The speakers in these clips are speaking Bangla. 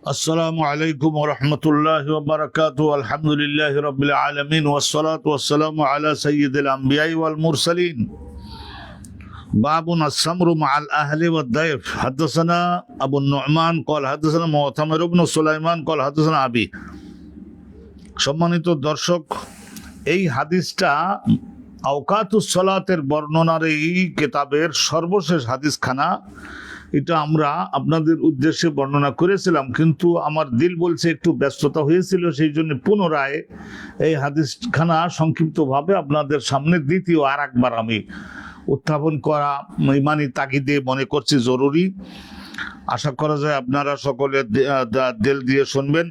السلام عليكم ورحمة الله وبركاته. الحمد لله رب العالمين والصلاة والسلام على سيد الأنبياء والمرسلين. باب السمر مع الأهل والضيف. حدثنا أبو النعمان قال حدثنا معتمر بن سليمان قال حدثنا أبي. সম্মানিত দর্শক, এই হাদিসটা আওকাতুস সালাতের বর্ণনার এই কিতাবের সর্বশেষ হাদিসখানা। এটা আমরা আপনাদের উদ্দেশ্যে বর্ণনা করেছিলাম, কিন্তু আমার দিল বলছে একটু ব্যস্ততা হয়েছিল, সেই জন্য পুনরায় এই হাদিসখানা সংক্ষিপ্তভাবে আপনাদের সামনে দ্বিতীয় আর একবার আমি উত্থাপন করা ইমানি তাগিদে মনে করছি জরুরি। আশা করা যায় আপনারা সকলে দিল দিয়ে শুনবেন।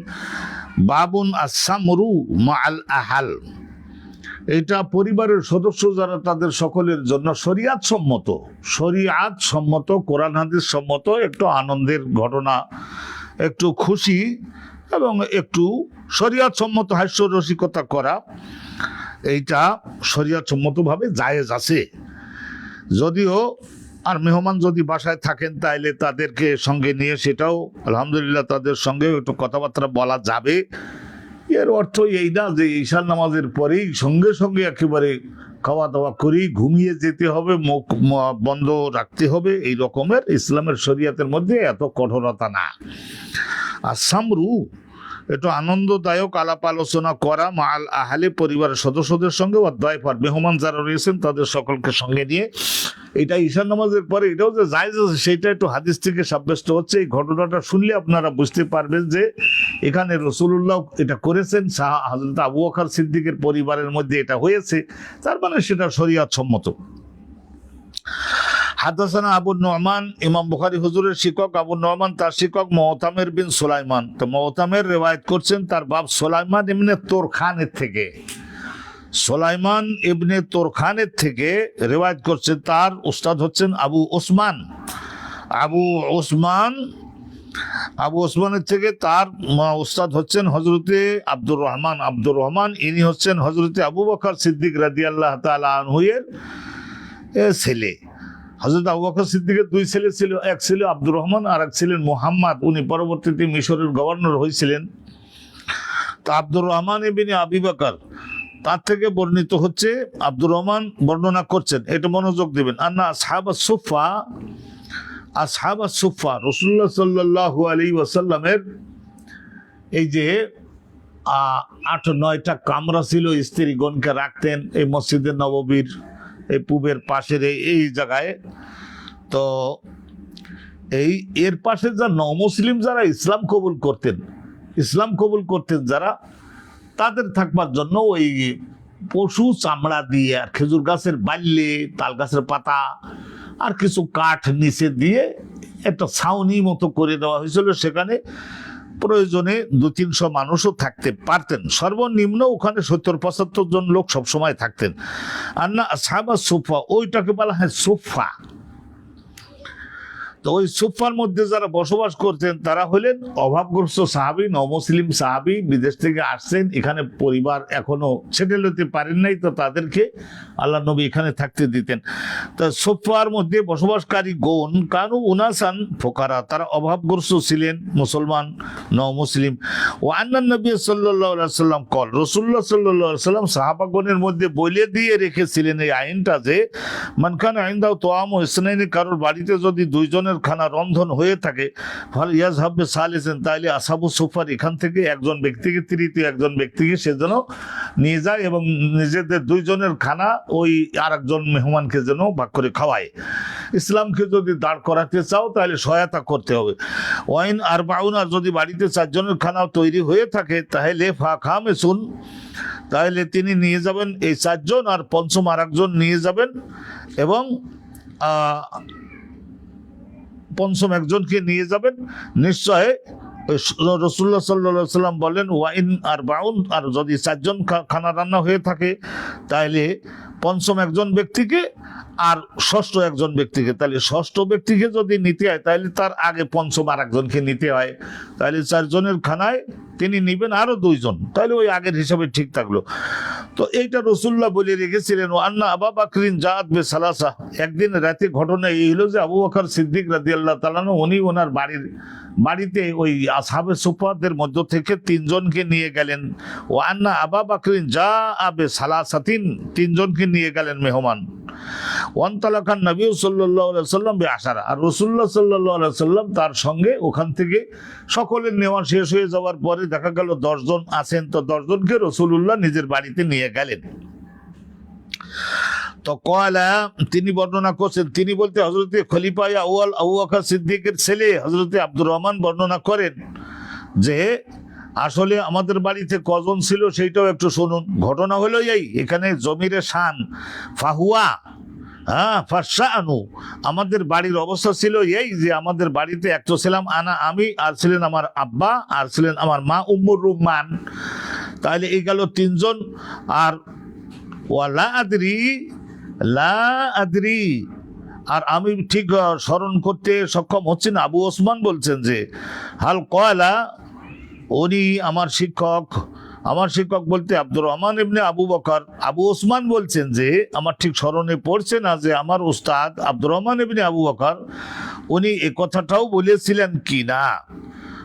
বাবুন আসামরু মাআল আহাল, এটা পরিবারের সদস্য যারা তাদের সকলের জন্য শরিয়াত সম্মত কোরআন হাদিস সম্মত একটু আনন্দের ঘটনা, একটু খুশি এবং একটু শরিয়াত সম্মত হাস্য রসিকতা করা, এইটা শরিয়াত সম্মতভাবে জায়েজ আছে। যদিও আর মেহমান যদি বাসায় থাকেন তাইলে তাদেরকে সঙ্গে নিয়ে সেটাও আলহামদুলিল্লাহ তাদের সঙ্গে একটু কথাবার্তা বলা যাবে। এর অর্থ এই না যে ঈশার নামাজের পরেই সঙ্গে সঙ্গে একেবারে খাওয়া দাওয়া করেই ঘুমিয়ে যেতে হবে, মুখ বন্ধ রাখতে হবে, এই রকমের ইসলামের শরিয়াতের মধ্যে এত কঠোরতা না। আর সামরু একটু আনন্দদায়ক আলাপ আলোচনা করা মাল আহালে পরিবারের সদস্যদের সঙ্গে, অদ্বয়ফার মেহমান যারা রয়েছেন তাদের সকলকে সঙ্গে নিয়ে, এটা ঈশার নামাজের পরে এটাও যে জায়েজ আছে সেটা একটু হাদিস থেকে সাব্যস্ত হচ্ছে। এই ঘটনাটা শুনলে আপনারা বুঝতে পারবেন যে এখানে রাসূলুল্লাহ এটা করেছেন, হযরত আবু বকর সিদ্দিকের পরিবারের মধ্যে এটা হয়েছে, তার মানে সেটা শরিয়াত সম্মত। হাদাসানা আবু নোমান, ইমাম বুখারী হুজুরের শিক্ষক আবু নোমান, তার শিক্ষক মুতামির বিন সুলাইমান। তো মুতামির রিওয়ায়াত করছেন তার বাপ সুলাইমান ইবনে তোরখানের থেকে। সুলাইমান ইবনে তোরখানের থেকে রিওয়ায়াত করছেন, তার উস্তাদ হচ্ছেন আবু ওসমানের থেকে তার উস্তাদ হচ্ছেন হজরতে আব্দুর রহমান। ইনি হচ্ছেন হজরতে আবু বকর সিদ্দিক রাদিয়াল্লাহু তাআলা আনহু এর ছেলে। হযরত আবু বকর সিদ্দিকের দুই ছেলে ছিল, এক ছিল আব্দুর রহমান আর এক ছিলেন মুহাম্মদ। উনি পরবর্তীতে মিশরের গভর্নর হয়েছিলেন। তো আব্দুর রহমান ইবনে আবি বকর, তার থেকে বর্ণিত হচ্ছে, আব্দুর রহমান বর্ণনা করছেন, এটা মনোযোগ দিবেন, আন্না আসহাবাস সুফা রাসূলুল্লাহ সাল্লাল্লাহু আলাইহি ওয়াসাল্লামের এই যে 8-9টা কামরা ছিল, স্ত্রীগণকে রাখতেন এই মসজিদে নববীর এই পূবের পাশের এই জায়গায়। তো এর পাশে যা নমুসলিম যারা ইসলাম কবুল করতেন যারা, তাদের থাকবার জন্য ওই পশু চামড়া দিয়ে আর খেজুর গাছের বাল্যে, তাল গাছের পাতা আর কিছু কাঠ নিচে দিয়ে একটা ছাউনি মতো করে দেওয়া হয়েছিল। সেখানে প্রয়োজনে 200-300 মানুষও থাকতে পারতেন, সর্বনিম্ন ওখানে 70-75 জন লোক সবসময় থাকতেন। আর না আসহাবাস সুফা, ওইটাকে বলা হয় সুফা। তো ওই সুফার মধ্যে যারা বসবাস করতেন তারা হলেন অভাবগ্রস্ত সাহাবী, নমুসলিম সাহাবী, বিদেশ থেকে আসছেন, এখানে পরিবার এখনো সেটেল হতে পারেন নাই, তো তাদেরকে আল্লাহ নবী এখানে থাকতে দিতেন। তো সুফার মধ্যে বসবাসকারী গণ কানু উনাসান ফোকারা, তারা অভাবগ্রস্ত ছিলেন, মুসলমান নমুসলিম। ও আন্নান নবী সাল্লাল্লাহু আলাইহি ওয়াসাল্লাম কল, রাসূলুল্লাহ সাল্লাল্লাহু আলাইহি ওয়াসাল্লাম সাহাবাগণের মধ্যে বলে দিয়ে রেখেছিলেন এই আইনটা যে মান কানা ইনদাহু তাআমু ইসনাইনি, কারোর বাড়িতে যদি 2 জনের খানা রন্ধন হয়ে থাকে, ফাল ইয়াযহাব সালিসান, তাইলে আসহাবু সুফার এখান থেকে একজন ব্যক্তিকে, তৃতীয় একজন ব্যক্তিকে সেজন্য নিয়ে যায় এবং নিজেদের 2 জনের খানা ওই আরেকজন মেহমানকে যেন ভাগ করে খাওয়ায়। ইসলামকে যদি দাঁড় করাতে চাও তাহলে সহায়তা করতে হবে। ওয়াইন আরবাউন, আর যদি বাড়িতে 4 জনের খানা তৈরি হয়ে থাকে তাহলে ফাখামেসুন, তাহলে তিনি নিয়ে যাবেন এই 4 জন, আর পঞ্চম আরেকজন নিয়ে যাবেন এবং পঞ্চম একজনকে নিয়ে যাবেন। নিশ্চয় রাসূলুল্লাহ সাল্লাল্লাহু আলাইহি ওয়াসাল্লাম বলেন ওয়াইন আরবাউন, আর যদি 4 জন খানা রান্না হয়ে থাকে তাহলে পঞ্চম একজন ব্যক্তিকে আর ষষ্ঠ একজন ব্যক্তিকে, তাহলে ষষ্ঠ ব্যক্তিকে যদি নিতে হয় তাহলে তার আগে পঞ্চম আর একজনকে নিতে হয়, তাহলে 4 জনের খানায় তিনি নিবেন আরো 2 জন, তাহলে ওই আগের হিসাবে ঠিক থাকলো। তো এইটা রাসূলুল্লাহ বলে রেখেছিলেন। ও আন্না আবু বকরিন জাত বে সালাসা, একদিন রাতে ঘটনা এই হলো যে আবু বকর সিদ্দিক রাদিয়াল্লাহু তাআলা উনি ওনার বাড়িতে ওই আসহাবে সুফাদের মধ্য থেকে 3 জনকে নিয়ে গেলেন। ও আন্না আবু বকরিন জা আবে সালাসাতিন, 3 জনকে নিয়ে গেলেন মেহমান। ওয়ান্তালাকান নবী সাল্লাল্লাহু আলাইহি ওয়াসাল্লাম বে আশারা, আর রাসূলুল্লাহ সাল্লাল্লাহু আলাইহি ওয়াসাল্লাম তার সঙ্গে ওখান থেকে সকলের নেওয়া শেষ হয়ে যাওয়ার পরে দেখা গেল 10 জন আছেন, তো 10 জনকে রাসূলুল্লাহ নিজের বাড়িতে নিয়ে গেলেন। তো কয়লা তিনি বর্ণনা করছেন, তিনি বলতে হযরতে খলিফা আউয়াল আবু বকর সিদ্দিকের ছেলে হযরতে আব্দুর রহমান বর্ণনা করেন যে আসলে আমাদের বাড়িতে কজন ছিল সেইটাও একটু শুনুন। ঘটনা হলো এই, এখানে জমিরে শান ফাহুয়া ফাশানু, আমাদের বাড়ির অবস্থা ছিল এই যে আমাদের বাড়িতে একটা ছিলাম আমি, আর ছিলেন আমার আব্বা, আর ছিলেন আমার মা উম্মুর রুমান। তাহলে এই গেল 3 জন। আর ওয়ালা আদরি, আর আমি ঠিক স্মরণ করতে সক্ষম হচ্ছি না। আবু ওসমান বলছেন যে হাল কয়লা, উনি আমার শিক্ষক বলতে আব্দুর রহমান ইবনে আবু বকর। আবু ওসমান বলছেন যে আমার ঠিক স্মরণে পড়ছে না যে আমার উস্তাদ আব্দুর রহমান ইবনে আবু বকর উনি এ কথাটাও বলেছিলেন কি না।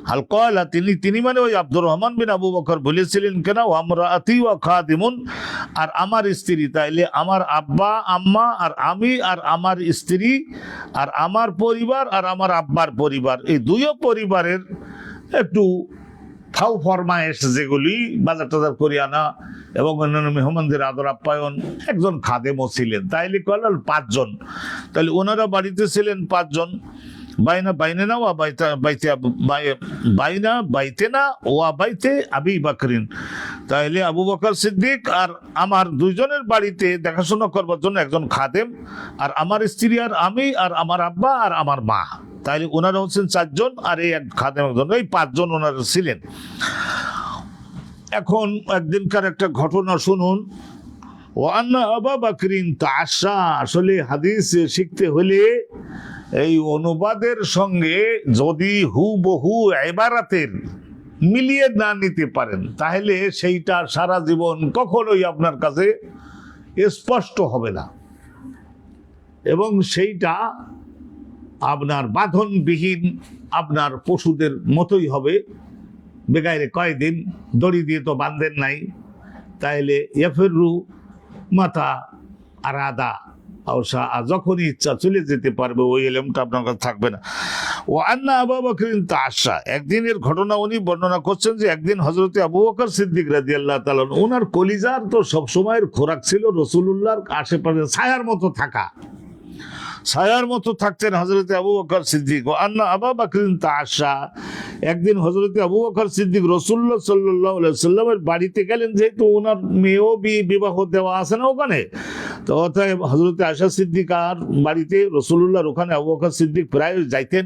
হাল কয়লা, তিনি মানে ওই আব্দুর রহমান বিন আবু বকর বলেছিলেন কেন আমরাতি ওয়া খাদিমুন, আর আমার স্ত্রী। তাইলে আমার আব্বা আম্মা আর আমি আর আমার স্ত্রী আর আমার পরিবার আর আমার আব্বার পরিবার, এই 2 পরিবারের একটু ফাউ ফরমায়েশ যেগুলি বাজার টাজার করে আনা এবং অন্যান্য মেহমানদের আদর আপ্যায়ন, একজন খাদেমও ছিলেন। তাইলে কয়লাল 5 জন। তাহলে ওনারা বাড়িতে ছিলেন 5 জন। বাইতে আবি বকরিন, তাহলে আবু বকর সিদ্দিক আর আমার 2 জনের বাড়িতে দেখাশোনা করবার জন্য একজন খাদেম, আর আমার স্ত্রী আর আমি আর আমার আব্বা আর আমার মা, তাইলে ওনারা হচ্ছেন 4 জন, আর এই এক খাদেম একজন, এই 5 জন ওনারা ছিলেন। এখন একদিনকার একটা ঘটনা শুনুন। ও আন্না আবু বকরিন তাআশা, আসলে হাদিস শিখতে হলে এই অনুবাদের সঙ্গে যদি হুবহু ইবারাতের মিলিয়ে না নিতে পারেন তাহলে সেইটা সারা জীবন কখনোই আপনার কাছে স্পষ্ট হবে না, এবং সেইটা আপনার বাঁধনবিহীন আপনার পশুদের মতোই হবে। বেগাইরে কয়দিন দড়ি দিয়ে তো বাঁধেন নাই, তাইলে ইয়াফিরু মাতা আরাদা, যখনই ইচ্ছা চলে যেতে পারবে, ওই এলেমটা আপনার কাছে থাকবে না। ও আন্না আবু বকরিন তাআশা, একদিনের ঘটনা উনি বর্ণনা করছেন যে একদিন হযরতে আবু বকর সিদ্দিক রাদিয়াল্লাহু তাআলা ওনার কলিজার তো সবসময়ের খোরাক ছিল রাসূলুল্লাহর আশেপাশে ছায়ার মতো থাকতেন হযরতে আবু বকর সিদ্দিক। ও আন্না আবু বকরিন তাআশা, একদিন হযরতে আবু বকর সিদ্দিক রাসূলুল্লাহ সাল্লাল্লাহু আলাইহি ওয়াসাল্লামের বাড়িতে গেলেন, যেহেতু ওনার মেয়েও বিবাহ দেওয়া আছে না ওখানে, তো অতএব হযরতে আয়েশা সিদ্দিকার বাড়িতে রাসূলুল্লাহর ওখানে আবু বকর সিদ্দিক প্রায় যাইতেন।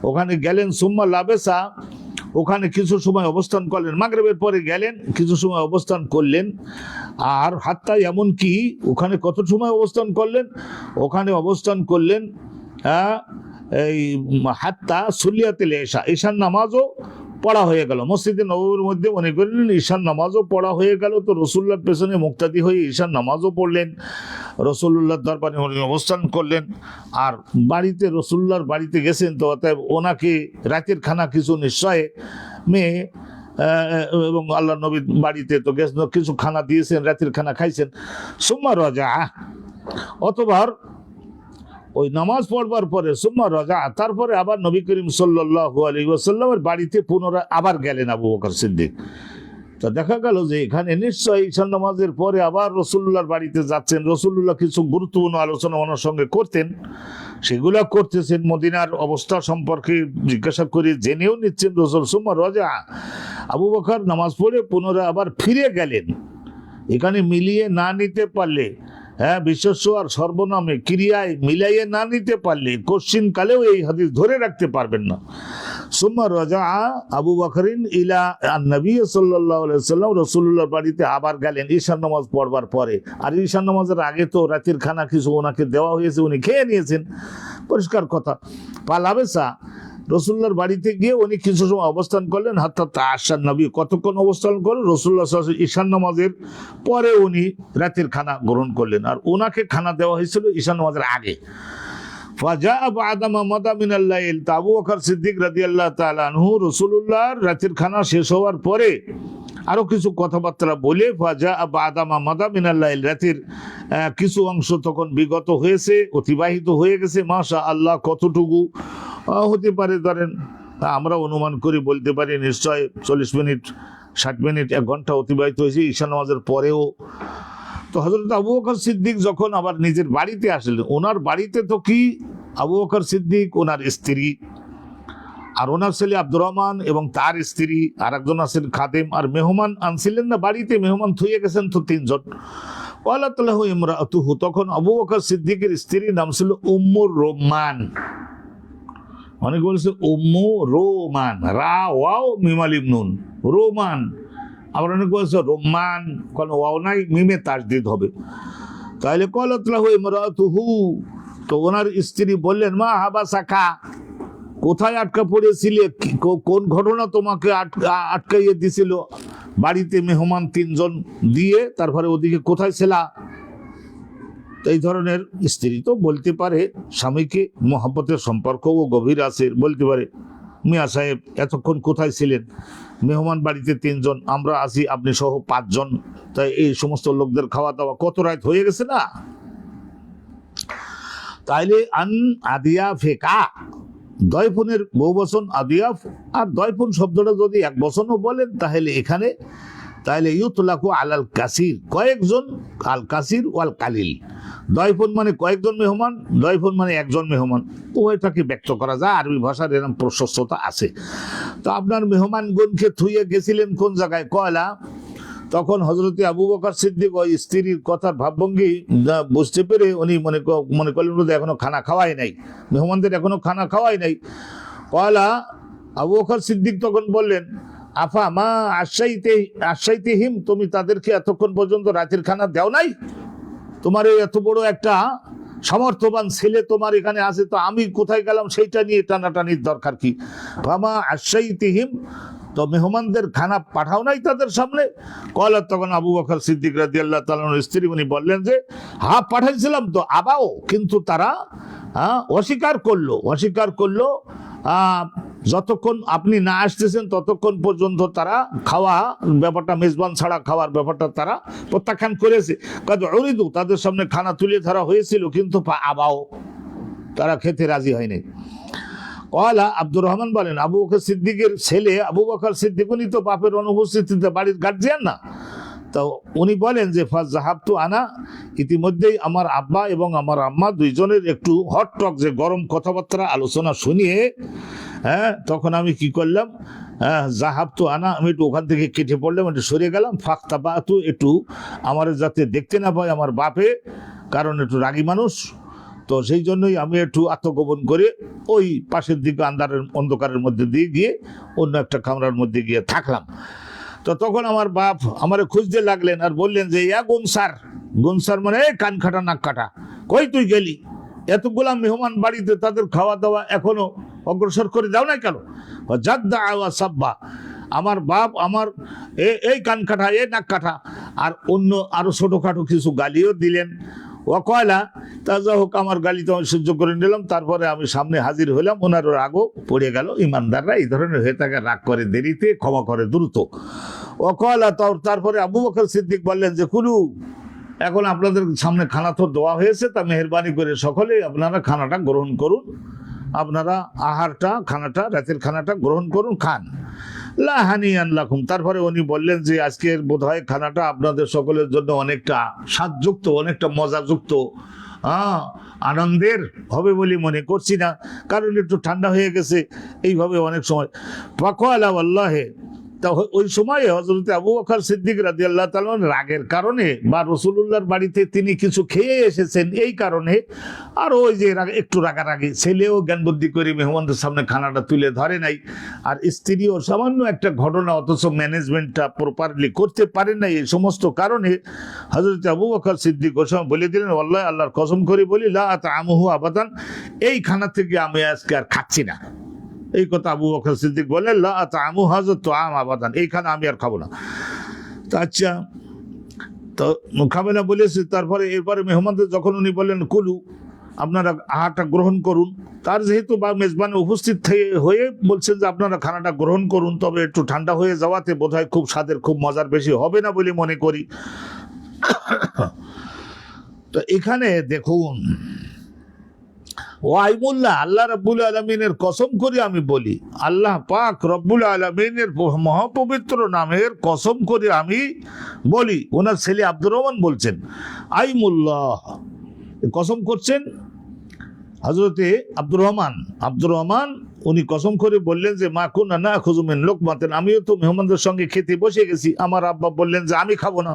ওখানে গেলেন, সুম্মা লাবেসা, ওখানে কিছু সময় অবস্থান করলেন, মাগরিবের পরে গেলেন, কিছু সময় অবস্থান করলেন। আর হাত্তা এমন কি ওখানে কত সময় অবস্থান করলেন, ওখানে অবস্থান করলেন এই হাত্তা সুলিয়াতিল ইশা, ঈশার নামাজও পড়া হয়ে গেল। মসজিদে নববীর মধ্যে মনে করলেন ঈশার নামাজও পড়া হয়ে গেল, তো রাসূলুল্লাহর পেছনে মুক্তাদি হয়ে ঈশার নামাজও পড়লেন, রাসূলুল্লাহর দরবারে অবস্থান করলেন। আর বাড়িতে রাসূলুল্লাহর বাড়িতে গেছেন, তো অতএব ওনাকে রাতের খানা কিছু নিশ্চয় মেয়ে এবং আল্লাহ নবীর বাড়িতে তো গেছেন, কিছু খানা দিয়েছেন, রাতের খানা খাইছেন। সুম্মা রাজা, অথবা ওই নামাজ পড়বার পরে সুম্মা রাজা, তারপরে আবার নবী করিম সাল্লাল্লাহু আলাইহি ওয়াসাল্লামের বাড়িতে পুনরায় আবার গেলেন আবু বকর সিদ্দিক। তো দেখা গেল যে এখানে নিশ্চয়ই ঈশার নামাজের পরে আবার রাসূলুল্লাহর বাড়িতে যাচ্ছেন। রাসূলুল্লাহ কিছু গুরুত্বপূর্ণ আলোচনা ওনার সঙ্গে করতেন, সেগুলা করতেছেন, মদিনার অবস্থা সম্পর্কে জিজ্ঞাসা করে জেনেও নিচ্ছেন রাসূল। সুম্মা রাজা, আবু বকর নামাজ পড়ে পুনরায় আবার ফিরে গেলেন। এখানে মিলিয়ে না নিতে পারলে, বিশ্বস্ব আর সর্বনামে ক্রিয়ায় মিলাইয়ে না নিতে পারলে কোশ্চিন কালেও এই হাদিস ধরে রাখতে পারবেন না। সুম্মা রাজা আবু বকরিন ইলা নবী সাল্লাল্লাহু আলাইহি ওয়াসাল্লাম, রাসূলুল্লাহর বাড়িতে আবার গেলেন ঈশার নামাজ পড়বার পরে। আর ঈশার নামাজের আগে তো রাতের খানা কিছু ওনাকে দেওয়া হয়েছে, উনি খেয়ে নিয়েছেন, পরিষ্কার কথা। পালাবেসা, রসুল্লাহর বাড়িতে গিয়ে উনি কিছু সময় অবস্থান করলেন, হাত্তা তাআশার নবী, কতক্ষণ অবস্থান করলেন, রসুল্লাহ সাল্লাল্লাহু আলাইহি ওয়াসাল্লাম ঈশান নামাজের পরে উনি রাতের খানা গ্রহণ করলেন, আর ওনাকে খানা দেওয়া হয়েছিল ঈশান নামাজের আগে। ফাজাআ বা'দা মা মাদা মিনাল লাইল, আবু বকর সিদ্দিক রাদিয়াল্লাহু তাআলা আনহু রসুলুল্লাহর রাতের খানা শেষ হওয়ার পরে আরো কিছু কথাবার্তা বলে, ফাজাআ বা'দা মা মাদা মিনাল লাইল, রাতের কিছু অংশ তখন বিগত হয়েছে, অতিবাহিত হয়ে গেছে, মাশা আল্লাহ কতটুকু হতে পারে, ধরেন আমরা অনুমান করে বলতে পারি নিশ্চয় 40 মিনিট 60 মিনিট 1 ঘন্টা অতিবাহিত হয়েছে ঈশা নামাজের পরেও। তো হযরত আবু বকর সিদ্দিক যখন আবার নিজের বাড়িতে আসলেন, ওনার বাড়িতে তো কি আবু বকর সিদ্দিক, ওনার স্ত্রী আর ওনার ছেলে আব্দুর রহমান এবং তার স্ত্রী আর একজন আছেন খাদেম, আর মেহমান আনছিলেন না বাড়িতে, মেহমান থুয়ে গেছেন তো 3 জন। ওয়ালাত লাহু ইমরাতুহু, তখন আবু বকর সিদ্দিকের স্ত্রীর নাম ছিল উম্মুর রোমান, অনেক বলছে উম্মু রোমান, রা ওয়াও মিম আলিফ নুন, রোমান। আবার অনেক বলছে রোমান, কোন ওয়াও নাই, মিমে তাসদিদ হবে। তাহলে ক্বালাত লাহু ইমরাতুহু, তো ওনার স্ত্রী বললেন, মা হাবাসাকা, কোথায় আটকা পড়েছিলে, কোন ঘটনা তোমাকে আটকাইয়ে দিছিল, বাড়িতে মেহমান 3 জন দিয়ে তারপরে ওদিকে কোথায় ছিলা? এই ধরনের স্ত্রী তো বলতে পারে স্বামীকে মহব্বতের সম্পর্কও গভীর আছে, বলতে পারে মিয়া সাহেব এতক্ষণ কোথায় ছিলেন, মেহমান বাড়িতে 3 জন, আমরা আছি আপনি সহ 5 জন, তাই এই সমস্ত লোকদের খাওয়া দাওয়া কত রাত হয়ে গেছে না। তাইলে আন আদিয়া ফেকা, দয়ফনের বহু বচন আদিয়াফ, আর দয়ফন শব্দটা যদি 1 বচনও বলেন তাহলে এখানে, তাহলে ইউতলাকু আলাল কাসির, কয়েকজন, আল কাসির ওয়াল কালিল। দয়ফন মানে কয়েকজন মেহমান, দয়ফন মানে 1 জন মেহমান, উভয়টাকে ব্যক্ত করা যায়, আরবি ভাষার এরকম প্রশস্ততা আছে। তো আপনার মেহমানগণকে থুয়ে গেছিলেন কোন জায়গায়? কয়লা। তখন হযরতে আবু বকর সিদ্দিক ওই স্ত্রীর কথার ভাবভঙ্গি বুঝতে পেরে উনি মনে করলেন এখনো খানা খাওয়াই নাই, মেহমানদের এখনো খানা খাওয়াই নাই। কয়লা, আবু বকর সিদ্দিক তখন বললেন, আফা মা আশাইতে হিম, তুমি তাদেরকে এতক্ষণ পর্যন্ত রাতের খানা দেও নাই? তোমার এই এত বড় একটা সামর্থ্যবান ছেলে তোমার এখানে আছে, তো আমি কোথায় গেলাম সেইটা নিয়ে টানাটানির দরকার কি? ফামা আশাইতে হিম, তো মেহমানদের খানা পাঠাও নাই তাদের সামনে? কয়লা, তখন আবু বকর সিদ্দিক রাদিয়াল্লাহু তাআলা আনহুর স্ত্রী উনি বললেন যে হ্যাঁ পাঠাইছিলাম তো, আবাও, কিন্তু তারা অস্বীকার করলো। যতক্ষণ আপনি না আসতেছেন ততক্ষণ পর্যন্ত তারা খাওয়া ব্যাপারটা, মেজবান ছাড়া খাওয়ার ব্যাপারটা তারা প্রত্যাখ্যান করেছে। তাদের সামনে খানা তুলে ধরা হয়েছিল, কিন্তু আবাও, তারা খেতে রাজি হয়নি। কয়লা, আব্দুর রহমান বলেন, আবু বকর সিদ্দিকের ছেলে আবু বকর সিদ্দিক, উনি তো বাপের অনুপস্থিতিতে বাড়ির গার্জিয়ান না, তো উনি বলেন যে ফাযহাবতু আনা, ইতিমধ্যেই আমার আব্বা এবং আমার আম্মা 2 জনের একটু হট টক, যে গরম কথাবার্তা আলোচনা শুনিয়ে, তখন আমি কি করলাম, জাহাবতু আনা, আমি একটু ওখান থেকে কেটে পড়লাম, একটু সরে গেলাম। ফাক্তাবাতু, একটু আমার যাতে দেখতে না পায় আমার বাপে, কারণ একটু রাগী মানুষ, তো সেই জন্যই আমি একটু আত্মগোপন করে ওই পাশের দিকে অন্ধকারের মধ্যে দিয়ে গিয়ে অন্য একটা কামরার মধ্যে গিয়ে থাকলাম। তো তখন আমার বাপ আমারে খুঁজতে লাগলেন আর বললেন যে ইয়া গুনসার মানে কান কাটা নাক কাটা, কই তুই গেলি? এতগুলা মেহমান বাড়িতে, তাদের খাওয়া দাওয়া এখনো অগ্রসর করে দাও না কেন? জাদ্দা আওয়া সাব্বা, আমার বাপ আমার এই কান কাটা, এই নাক কাটা, আর অন্য আরো ছোটখাটো কিছু গালিও দিলেন। ও কয়লা, তা যা হোক, আমার গালি তো আমি সহ্য করে নিলাম। তারপরে আমি সামনে হাজির হলাম, ওনার রাগও পড়ে গেল। ইমানদাররা এই ধরনের হয়ে থাকে, রাগ করে দেরিতে, ক্ষমা করে দ্রুত। ও কয়লা, তারপরে আবু বকর সিদ্দিক বললেন যে কুলু, এখন আপনাদের সামনে খানা তো দেওয়া হয়েছে, তা মেহেরবানি করে সকলে আপনারা খানাটা গ্রহণ করুন, আপনারা খানাটা রাতের খানাটা গ্রহণ করুন, খান। লা হানিয়ান লাকুম, তারপরে উনি বললেন যে আজকের বোধহয় খানাটা আপনাদের সকলের জন্য অনেকটা স্বাদযুক্ত, অনেকটা মজাযুক্ত, আনন্দের হবে বলে মনে করছি না, কারণ একটু ঠান্ডা হয়ে গেছে এইভাবে অনেক সময়। ফাকালা ওয়াল্লাহি, তা ওই সময়ে হযরত আবু বকর সিদ্দিক রাদিয়াল্লাহু তাআলা রাগের কারণে, বা রাসূলুল্লাহর বাড়িতে তিনি কিছু খেয়ে এসেছেন এই কারণে, আর ওই যে একটু রাগারাগি, ছেলেও জ্ঞান বুদ্ধি করে মেহমানদের সামনে খানাটা তুলে ধরে নাই, আর স্ত্রীও সামান্য একটা ঘটনা, অথচ ম্যানেজমেন্টটা প্রপারলি করতে পারেন নাই, এই সমস্ত কারণে হযরত আবু বকর সিদ্দিক ওই সময় বলে দিলেন, ওয়াল্লাহি আল্লাহর কসম করে বলি, লা আতামুহু আবাদান, এই খানা থেকে আমি আজকে আর খাচ্ছি না, এই কথা আবু বকর সিদ্দিক বললেন, লা আতামু হাযা তুআম আবাদান, এইখানে আমি আর খাবো না। তা আচ্ছা, তো খাবে না বলেছে। তারপরে এরপরে মেহমানদের যখন উনি বললেন কুলু, আপনারা আহারটা গ্রহণ করুন, তার যেহেতু বা মেজবানে উপস্থিত হয়ে বলছেন যে আপনারা খানাটা গ্রহণ করুন, তবে একটু ঠান্ডা হয়ে যাওয়াতে বোধহয় খুব স্বাদের, খুব মজার বেশি হবে না বলে মনে করি। তো এখানে দেখুন, ওয়াইমুল্লাহ, আল্লাহ রাব্বুল আলামিনের কসম করে আমি বলি, আল্লাহ পাক রব্বুল আলামিনের মহাপবিত্র নামের কসম করে আমি বলি, ওনার ছেলে আব্দুর রহমান বলছেন, আইমুল্লাহ, কসম করছেন হযরতে আব্দুর রহমান উনি কসম করে বললেন যে মা কুনা নাখুযু মিন লুকমাতিন, আমিও তো মেহমানদের সঙ্গে খেতে বসে গেছি, আমার আব্বা বললেন যে আমি খাবো না,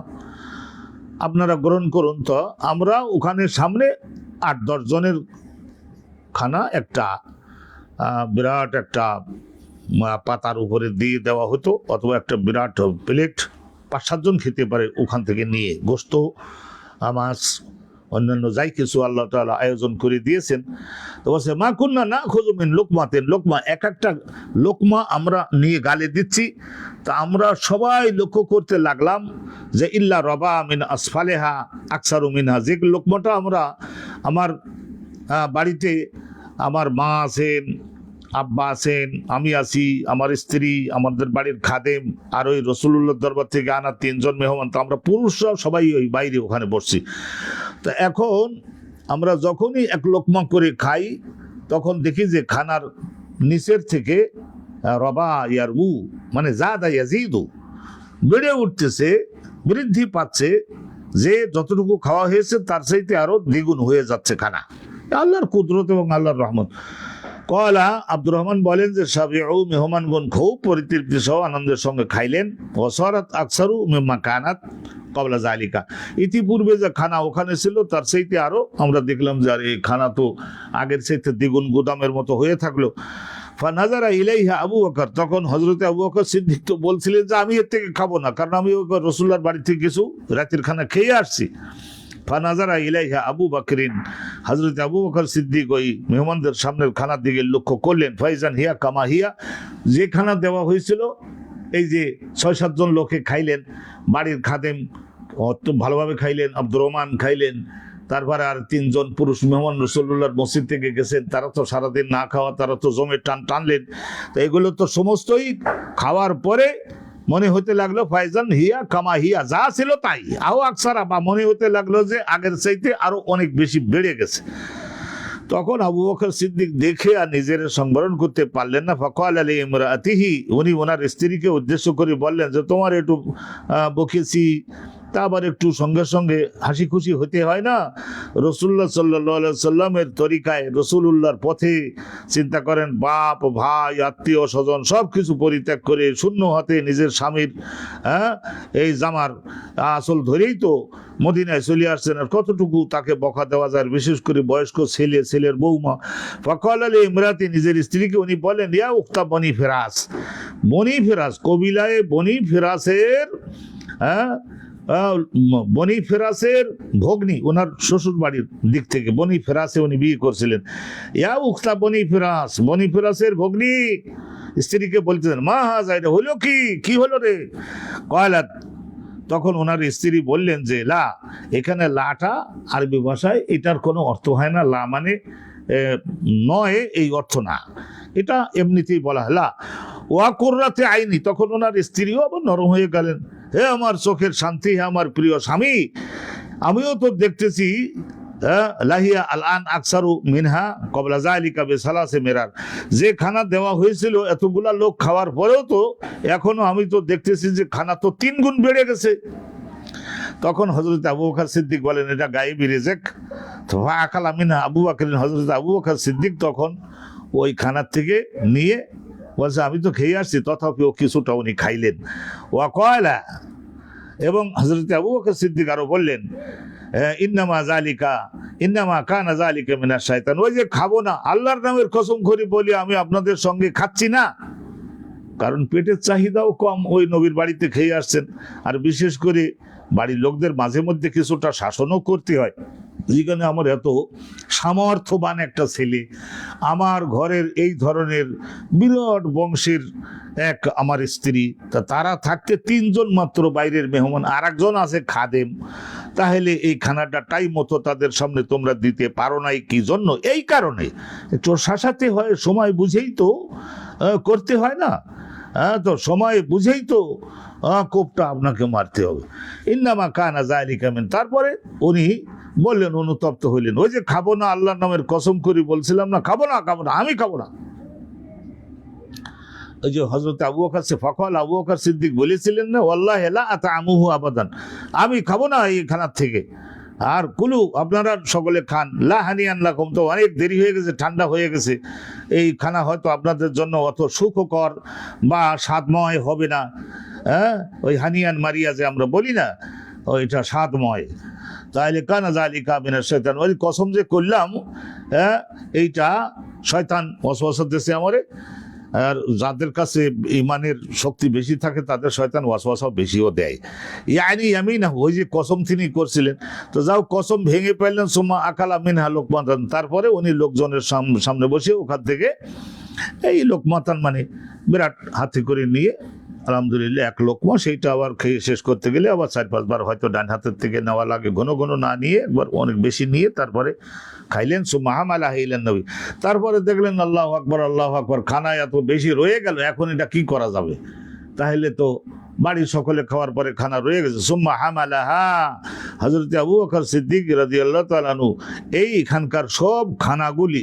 আপনারা গ্রহণ করুন। তো আমরা ওখানে সামনে 8-10 জনের খানা একটা বিরাট একটা পাতার উপরে দিয়ে দেওয়া হতো, অথবা একটা বিরাট প্লেট 5-7 জন খেতে পারে ওখান থেকে নিয়ে, গোস্ত, মাছ, অন্যান্য যাই কিছু আল্লাহ তাআলা আয়োজন করে দিয়েছেন। তো বলছে মা কুন্না নাখুযু মিন লুকমাতিন, লোকমা, এক একটা লোকমা আমরা নিয়ে গালে দিচ্ছি। তা আমরা সবাই লক্ষ্য করতে লাগলাম যে ইল্লা রবা মিন আসফালেহা আকসারু মিনহা, যে লোকমাটা আমরা, আমার বাড়িতে আমার মা আছেন, আব্বা আছেন, আমি আছি, আমার স্ত্রী, আমাদের বাড়ির খাদেম, আর ওই রাসূলুল্লাহর দরবার থেকে আনা 3 জন মেহমান, তো আমরা পুরুষরা সবাই ওই বাইরে ওখানে বসছি। তো এখন আমরা যখনই এক লোকমা করে খাই, তখন দেখি যে খানার নিচের থেকে রবা ইয়ারবু, মানে জাদা ইয়াজিদু, বেড়ে উঠতেছে, বৃদ্ধি পাচ্ছে, যে যতটুকু খাওয়া হয়েছে তার চাইতে আরো দ্বিগুণ হয়ে যাচ্ছে খানা। আল্লাহর কুদরত এবং আল্লাহর রহমত। কলা, আব্দুর রহমান বলেন যে সাবিউ, মেহমানগণ খুব পরিতৃপ্তি সহ আনন্দের সঙ্গে খাইলেন। ওয়াসারাত আকসারু মিম্মা কানাত ক্বাবলা যালিকা, ইতিপূর্বে যে খানা ওখানে ছিল তার চাইতে আরো আমরা দেখলাম যে আর এই খানা তো আগের চাইতে দ্বিগুণ গুদামের মতো হয়ে থাকলো। ফানাজারা ইলাইহা আবু বকর, তখন হযরতে আবু বকর সিদ্দিক তো বলছিলেন যে আমি এর থেকে খাবো না, কারণ আমি রাসূলুল্লাহর বাড়ি থেকে কিছু রাতের খানা খেয়ে আসছি। ফানাজারা ইলাইহা আবু বকরিন, হযরত আবু বকর সিদ্দিক ওই মেহমানদের সামনের খানার দিকে লক্ষ্য করলেন। ফাইজান হিয়া কামা হিয়া, যে খানা দেওয়া হয়েছিল, এই যে 6-7 জন লোকে খাইলেন, বাড়ির খাদেম অত ভালোভাবে খাইলেন, আব্দুর রহমান খাইলেন, তারপরে আর 3 জন পুরুষ মেহমান রাসূলুল্লাহর মসজিদ থেকে গেছেন, তারা তো সারাদিন না খাওয়া, তারা তো জমে টানলেন। তো এগুলো তো সমস্তই খাওয়ার পরে মনে হতে লাগলো ফাইজান হিয়া কামা হিয়া, যা ছিল তাই, আও আকসারা, বা মনে হতে লাগলো যে আগের চাইতে আরো অনেক বেশি বেড়ে গেছে। তখন আবু বকর সিদ্দিক দেখে আর নিজের সংবরণ করতে পারলেন না। ফাকাল আলী ইমরাতিহি, উনি ওনার স্ত্রীকে উদ্দেশ্য করে বললেন যে তোমার একটু বকেছি, তা আবার একটু সঙ্গে সঙ্গে হাসি খুশি হতে হয় না? রাসূলুল্লাহ সাল্লাল্লাহু আলাইহি সাল্লামের তরিকায়, রাসূলুল্লাহর পথে, চিন্তা করেন, বাপ ভাই আত্মীয় স্বজন সব কিছু পরিত্যাগ করে শূন্য হাতে নিজের স্বামীর এই জামার আসল ধরেই তো মদিনায় চলে আসছেন, আর কতটুকু তাকে বকা দেওয়া যায়, বিশেষ করে বয়স্ক ছেলে, ছেলের বৌমা। ফাকাল আলী ইমরাতি, নিজের স্ত্রীকে উনি বলেন, ইয়া উক্তা বনি ফিরাস, বনি ফিরাস কবিলায় বনি ফিরাসের বনি ফেরাসের ভগ্নী, ওনার শ্বশুর বাড়ির দিক থেকে বনি ফেরাসে উনি বিয়ে করছিলেন। ইয়া উখতা বনি ফেরাস, বনি ফেরাসের ভগ্নী স্ত্রীকে বলতেন, মা হাজা, এটা হলো কি হলো রে? কয়লাত, তখন ওনার স্ত্রী বললেন যে লা, এখানে লাটা আরবি ভাষায় এটার কোনো অর্থ হয় না, লা মানে নয়, এই অর্থ না, এটা এমনিতেই বলা হয় লা। ওয়া কুররাতে আইনি, তখন ওনার স্ত্রীও আবার নরম হয়ে গেলেন, হে আমার চোখের শান্তি, হে আমার প্রিয় স্বামী, আমিও তো দেখতেছি লাহিয়া আল আন আকসারু মিনহা ক্বাবলা যালিকা বিসালাসে মিরার, যে খানা দেওয়া হয়েছিল এতগুলা লোক খাওয়ার পরেও তো এখনো আমি তো দেখতেছি যে খানা তো 3 গুণ বেড়ে গেছে। তখন হযরত আবু বকর সিদ্দিক বলেন, এটা গায়েবী রিজক। তো আকালা মিনহা আবু বকর, হযরত আবু বকর সিদ্দিক তখন ওই খানার থেকে নিয়ে বলছে, আমি তো খেয়ে আসছি, তথাপি ও কিছুটা উনি খাইলেন। ওয়া কয়লা, এবং হযরত আবু বকর সিদ্দিক আরো বললেন, ইন্নামা কানা যালিকা মিনাশ শাইতান, ওই যে খাবো না, আল্লাহর নামের কসম করে বলি আমি আপনাদের সঙ্গে খাচ্ছি না, কারণ পেটের চাহিদাও কম, ওই নবীর বাড়িতে খেয়ে আসছেন, আর বিশেষ করে বাড়ির লোকদের মাঝে মধ্যে কিছুটা শাসনও করতে হয়, যেখানে আমার এত সামর্থ্যবান একটা ছেলে, আমার ঘরের এই ধরনের বিরাট বংশের এক আমার স্ত্রী, তারা থাকতে 3 জন মাত্র বাইরের মেহমান, আর একজন আছে খাদেম, তাহলে এই খানাটা টাইম মতো তাদের সামনে তোমরা দিতে পারো নাই কি জন্য? এই কারণে একটু শাসাতে হয়, সময় বুঝেই তো করতে হয় না। তো সময় বুঝেই তো কোপটা আপনাকে মারতে হবে। ইন্নামা কানা যালিকা মিন, তারপরে উনি বললেন, অনুতপ্ত হইলেন, ওই যে খাবো না, আল্লাহর নামের কসম করি বলছিলাম না, খাবো না, আমি খাবো না। ওই যে হযরত আবু বকর ফাকাল আবু বকর সিদ্দিক বলেছিলেন না, ওয়াল্লাহি লা আতামুহু আবাদান, আমি খাবো না এই খানার থেকে, আর কুলু আপনারা সকলে খান, লা হানিয়ান লাকুম, তো অনেক দেরি হয়ে গেছে, ঠান্ডা হয়ে গেছে, এই খানা হয়তো আপনাদের জন্য অত সুখকর বা স্বাদময় হবে না। ওই হানিয়ান মারিয়া যে আমরা বলি না, ওইটা স্বাদময়। তাহলে কানা যালিকা মিনাশ শয়তান, ওই কসম যে করলাম এইটা শয়তান ওয়াসওয়াসা দিয়েছে আমারে। আর যাদের কাছে ইমানের শক্তি বেশি থাকে তাদের শয়তান ওয়াসওয়াসাও বেশিও দেয়। আমি না, ওই যে কসম তিনি করছিলেন, তো যাও কসম ভেঙে পাইলেন, সুম্মা আকালা মিনহা লোকমাতান, তারপরে উনি লোকজনের সামনে বসে ওখান থেকে এই লোকমাতান মানে বিরাট হাতে করে নিয়ে আলহামদুলিল্লাহ 1 লোকমা, সেইটা আবার খেয়ে শেষ করতে গেলে আবার 4-5 বার হয়তো ডান হাতের থেকে নেওয়া লাগে, ঘন ঘন না নিয়ে একবার অনেক বেশি নিয়ে তারপরে খাইলেন। সুম্মা হামালা ইলান নবী, তারপরে দেখলেন আল্লাহু আকবার, আল্লাহু আকবার, খানা এত বেশি রয়ে গেল, এখন এটা কি করা যাবে? তাহলে তো বাড়ির সকলে খাওয়ার পরে খানা রয়ে গেছে। সুম্মা হামালাহা, হযরত আবু বকর সিদ্দিক রাদিয়াল্লাহু তাআলা আনহু এইখানকার সব খানাগুলি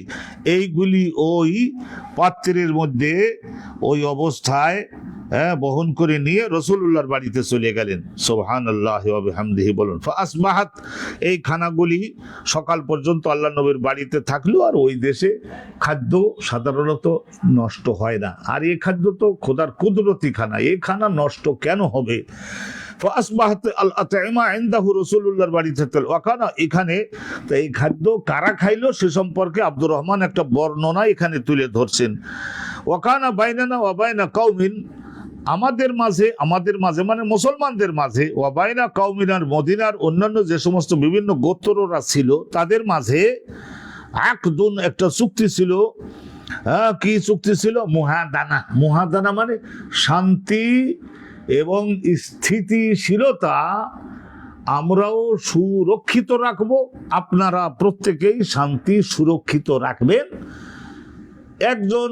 এইগুলি ওই পাত্রের মধ্যে ওই অবস্থায় বহন করে নিয়ে রাসূলুল্লাহর বাড়িতে চলে গেলেন। সুবহানাল্লাহি ওয়া বিহামদিহি বলুন। ফাসবাহাত, এই খানাগুলি সকাল পর্যন্ত আল্লাহ নবীর বাড়িতে থাকলো। আর ওই দেশে খাদ্য সাধারণত নষ্ট হয় না, আর এই খাদ্য তো খোদার কুদরতি খানা, এই খানা নষ্ট কেন হবে? ফাসবাহাত আল আতঈমা ইনদাহু, রাসূলুল্লাহর বাড়িতে ওয়াকানা, এখানে তো এই খাদ্য কারা খাইলো সে সম্পর্কে আব্দুর রহমান একটা বর্ণনা এখানে তুলে ধরছেন। ওয়াকানা বাইনানা ওয়া বাইনা কওমিন, আমাদের মাঝে মানে মুসলমানদের মাঝে, ওয়াবাইনা কওমিনার, মদিনার অন্যান্য যে সমস্ত বিভিন্ন গোত্ররা ছিল তাদের মাঝে আকদুন, একটা চুক্তি ছিল। কি চুক্তি ছিল? মুহাদানা। মুহাদানা মানে শান্তি এবং স্থিতিশীলতা আমরাও সুরক্ষিত রাখব, আপনারা প্রত্যেকেই শান্তি সুরক্ষিত রাখবেন। একজন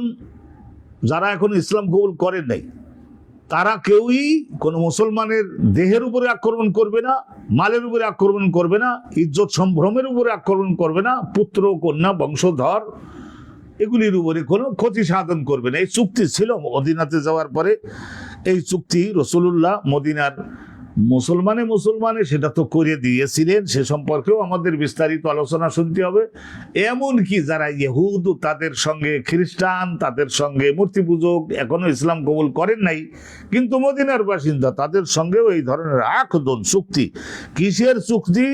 যারা এখন ইসলাম কবুল করেন নাই তারা কেউই কোনো মুসলমানের দেহের উপরে আক্রমণ করবে না, মালের উপরে আক্রমণ করবে না, ইজ্জত সম্ভ্রমের উপরে আক্রমণ করবে না, পুত্র কন্যা বংশধর এগুলির উপরে কোনো ক্ষতি সাধন করবে না। এই চুক্তি ছিল মদিনাতে যাওয়ার পরে। এই চুক্তি রাসূলুল্লাহ মদিনার মুসলমানে সেটা তো করে দিয়েছিলেন, সে সম্পর্কেও আমাদের বিস্তারিত আলোচনা শুনতে হবে। এমনকি যারা ইহুদ, তাদের সঙ্গে খ্রিস্টান, তাদের সঙ্গে মূর্তি পূজক, এখনো ইসলাম কবুল করেন নাই কিন্তু মদিনার বাসিন্দা, তাদের সঙ্গেও এই ধরনের আকদন চুক্তি। কিসের চুক্তি?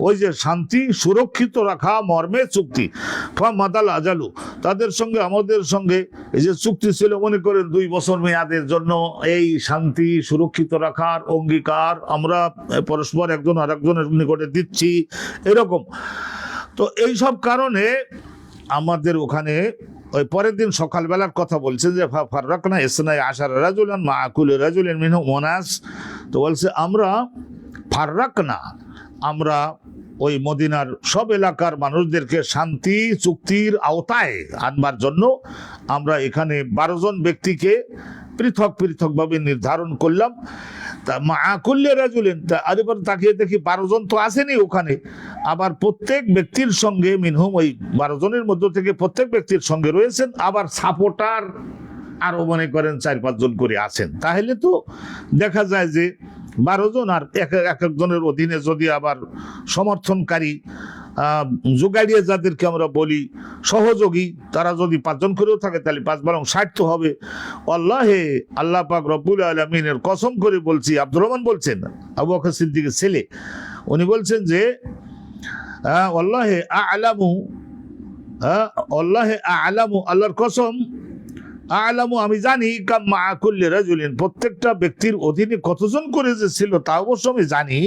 ওই যে শান্তি সুরক্ষিত রাখা মর্মে চুক্তি। মাদাল আজালু, তাদের সঙ্গে আমাদের সঙ্গে এই যে চুক্তি ছিল, মনে করেন 2 বছর মেয়াদের জন্য এই শান্তি সুরক্ষিত রাখার অঙ্গীকার আমরা পরস্পর একজন আরেকজনের নিকটে দিচ্ছি, এরকম। তো এই সব কারণে আমাদের ওখানে ওই পরের দিন সকালবেলার কথা বলছে যে ফাররাকনা ইসনাই আশারা রাজুলান মা কুল্লি রাজুলিন মিনহুম মুনাস, তো বলছে আমরা ফাররাকনা, আমরা ওই মদিনার সব এলাকার মানুষদেরকে শান্তি চুক্তির আওতায় আনবার জন্য আমরা এখানে 12 জন ব্যক্তিকে পৃথকভাবে নির্ধারণ করলাম। তা মা কুল্লি রাজুলিন, আর এবার তাকিয়ে দেখি 12 জন তো আসেনি ওখানে, আবার প্রত্যেক ব্যক্তির সঙ্গে মিনহুম, ওই 12 জনের মধ্য থেকে প্রত্যেক ব্যক্তির সঙ্গে রয়েছেন আবার সাপোর্টার, আরো মনে করেন 4-5 জন করে আছেন। তাহলে তো দেখা যায় যে 12 জন, আর এক একজনের অধীনে যদি আবার সমর্থনকারী যোগাড়িয়ে যাদেরকে আমরা বলি সহযোগী, তারা যদি 5 জন করেও থাকে তাহলে 5 বরং 60 তো হবে। আল্লাহ পাক রব্বুল আলামিনের কসম করে বলছি, আব্দুর রহমান বলছেন, আবু বকর সিদ্দিকের ছেলে, উনি বলছেন যে আল্লাহে আ'লামু, আল্লাহর কসম, আ'লামু, আমি জানি, কাম মা কুল্লি রাজুলিন, প্রত্যেকটা ব্যক্তির অধীনে কতজন করে যে ছিল তা অবশ্য আমি জানি।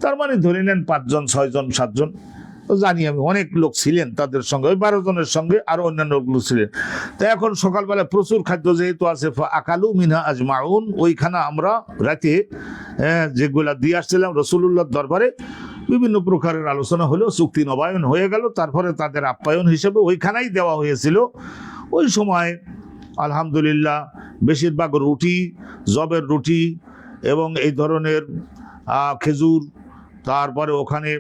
তার মানে ধরে নেন 5 জন 6 জন 7 জন তো জানি আমি অনেক লোক ছিলেন তাদের সঙ্গে, ওই 12 জনের সঙ্গে আরো অন্যান্য লোক ছিলেন। তো এখন সকালবেলা প্রচুর খাদ্য যেহেতু আছে, আকালু মিনহা আজমাউন, ওইখানে আমরা রাতে যেগুলা দিয়ে আসছিলাম রাসূলুল্লাহর দরবারে, বিভিন্ন প্রকারের আলোচনা হলো, চুক্তি নবায়ন হয়ে গেল, তারপরে তাদের আপ্যায়ন হিসেবে ওইখানেই দেওয়া হয়েছিল। ওই সময় আলহামদুলিল্লাহ বেশিরভাগ রুটি, জবের রুটি এবং এই ধরনের খেজুর, তারপরে ওখানে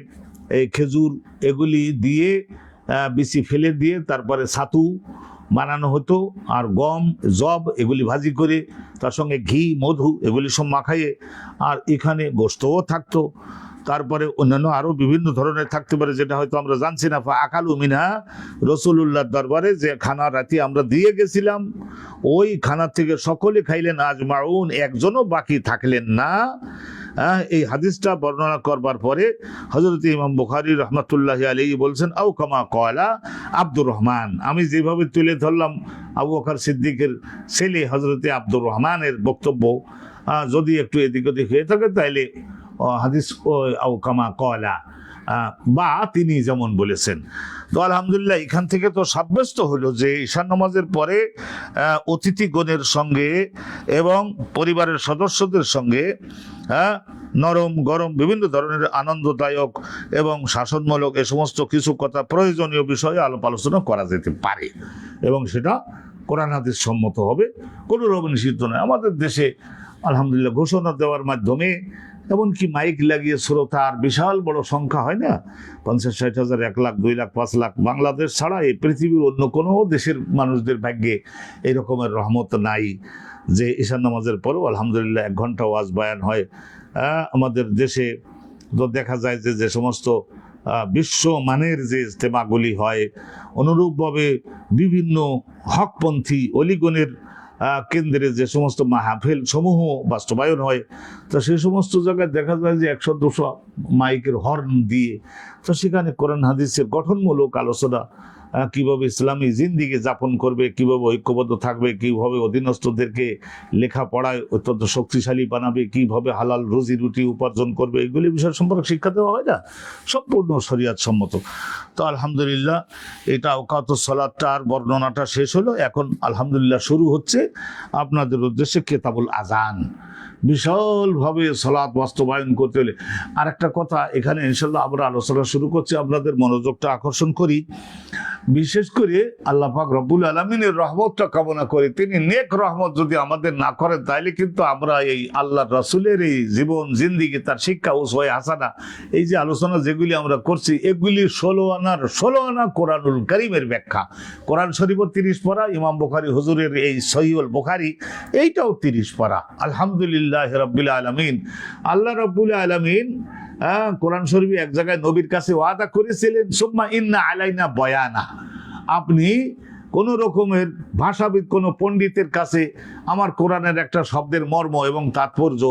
এই খেজুর এগুলি দিয়ে বিচি ফেলে দিয়ে তারপরে ছাতু বানানো হতো, আর গম, জব এগুলি ভাজি করে তার সঙ্গে ঘি, মধু এগুলি সব মাখাইয়ে, আর এখানে গোশতও থাকতো, তারপরে অন্যান্য আরো বিভিন্ন ধরনের থাকতে পারে যেটা হয়তো আমরা জানছি না। আকালু মিনহা, রাসূলুল্লাহর দরবারে যে খানা রাতে আমরা দিয়ে গেছিলাম, ওই খানা থেকে সকলে খাইলেন আজমাউন, একজনও বাকি থাকলেন না। এই হাদিসটা বর্ণনা করবার পরে হযরত ইমাম বুখারী রাহমাতুল্লাহি আলাইহি বলছেন, আও কামা ক্বালা আব্দুর রহমান, আমি যেভাবে তুলে ধরলাম আবু বকর সিদ্দিকের ছেলে হযরত আব্দুর রহমানের বক্তব্য, যদি একটু এদিক ওদিক হয়ে থাকে তাইলে হাদিস আও কামা ক্বালা, বা তিনি যেমন বলেছেন। তো আলহামদুলিল্লাহ এখান থেকে তো সাব্যস্ত হলো যে ঈশান নামাজের পরে অতিথিগণের সঙ্গে এবং পরিবারের সদস্যদের সঙ্গে নরম গরম বিভিন্ন ধরনের আনন্দদায়ক এবং শাসনমূলক এ সমস্ত কিছু কথা, প্রয়োজনীয় বিষয়ে আলাপ আলোচনা করা যেতে পারে, এবং সেটা কোরআন হাদিস সম্মত হবে, কোনো রকম নিষিদ্ধ নয়। আমাদের দেশে আলহামদুলিল্লাহ ঘোষণা দেওয়ার মাধ্যমে, এমনকি মাইক লাগিয়ে শ্রোতার বিশাল বড় সংখ্যা হয় না, 50-60 হাজার, 1 লাখ, 2 লাখ, 5 লাখ, বাংলাদেশ ছাড়া এই পৃথিবীর অন্য কোনো দেশের মানুষদের ভাগ্যে এই রকমের রহমত নাই যে ঈশান নামাজের পরেও আলহামদুলিল্লাহ 1 ঘন্টা ওয়াজ বয়ান হয়। আমাদের দেশে তো দেখা যায় যে যে সমস্ত বিশ্ব মানের যে ইজতেমাগুলি হয়, অনুরূপভাবে বিভিন্ন হকপন্থী অলিগণের কেন্দ্রে যে সমস্ত মাহফিল সমূহ বাস্তবায়ন হয়, তো সেই সমস্ত জায়গায় দেখা যায় যে 100-200 মাইকের হর্ন দিয়ে, তো সেখানে কোরআন হাদিসের গঠনমূলক আলোচনা, কিভাবে ইসলামী জিন্দিগি যাপন করবে, কিভাবে ঐক্যবদ্ধ থাকবে, কিভাবে অধীনস্থদেরকে লেখাপড়ায় অত্যন্ত শক্তিশালী বানাবে, কিভাবে হালাল রুজি রুটি উপার্জন করবে, এগুলি বিষয় সম্পর্কে শিক্ষা দেওয়া হয় না, সম্পূর্ণ শরিয়াত সম্মত। তো আলহামদুলিল্লাহ এটা আওকাতুস সালাতটার বর্ণনাটা শেষ হলো। এখন আলহামদুলিল্লাহ শুরু হচ্ছে আপনাদের উদ্দেশ্যে কিতাবুল আযান। বিশালভাবে সালাত বাস্তবায়ন করতে হলে আরেকটা কথা এখানে ইনশাল্লাহ আমরা আলোচনা শুরু করছি, আপনাদের মনোযোগটা আকর্ষণ করি। বিশেষ করে আল্লাহ পাক রব্বুল আলামিনের রহমতটা কামনা করি, তিনি নেক রহমত যদি আমাদের না করেন তাহলে কিন্তু আমরা এই আল্লাহর রাসূলের এই জীবন জিন্দিগি, তার শিক্ষা উসওয়ায়ে হাসানা, এই যে আলোচনা যেগুলি আমরা করছি, এগুলি 16 আনা কোরআনুল কারীমের ব্যাখ্যা। কোরআন শরীফ 30 পারা, ইমাম বুখারী হুজুরের এই সহিহুল বুখারী এইটাও 30 পারা। আলহামদুলিল্লাহ রাব্বিল আলামিন, আল্লাহ রাব্বুল আলামিন কোরআন শরীফে এক জায়গায় নবীর কাছে ওয়াদা করেছিলেন, সুম্মা ইন্না আলাইনা বয়ানা, আপনি কোন রকমের ভাষাবিদ, কোন পণ্ডিতের কাছে আমার কোরআনের একটা শব্দের মর্ম এবং তাৎপর্য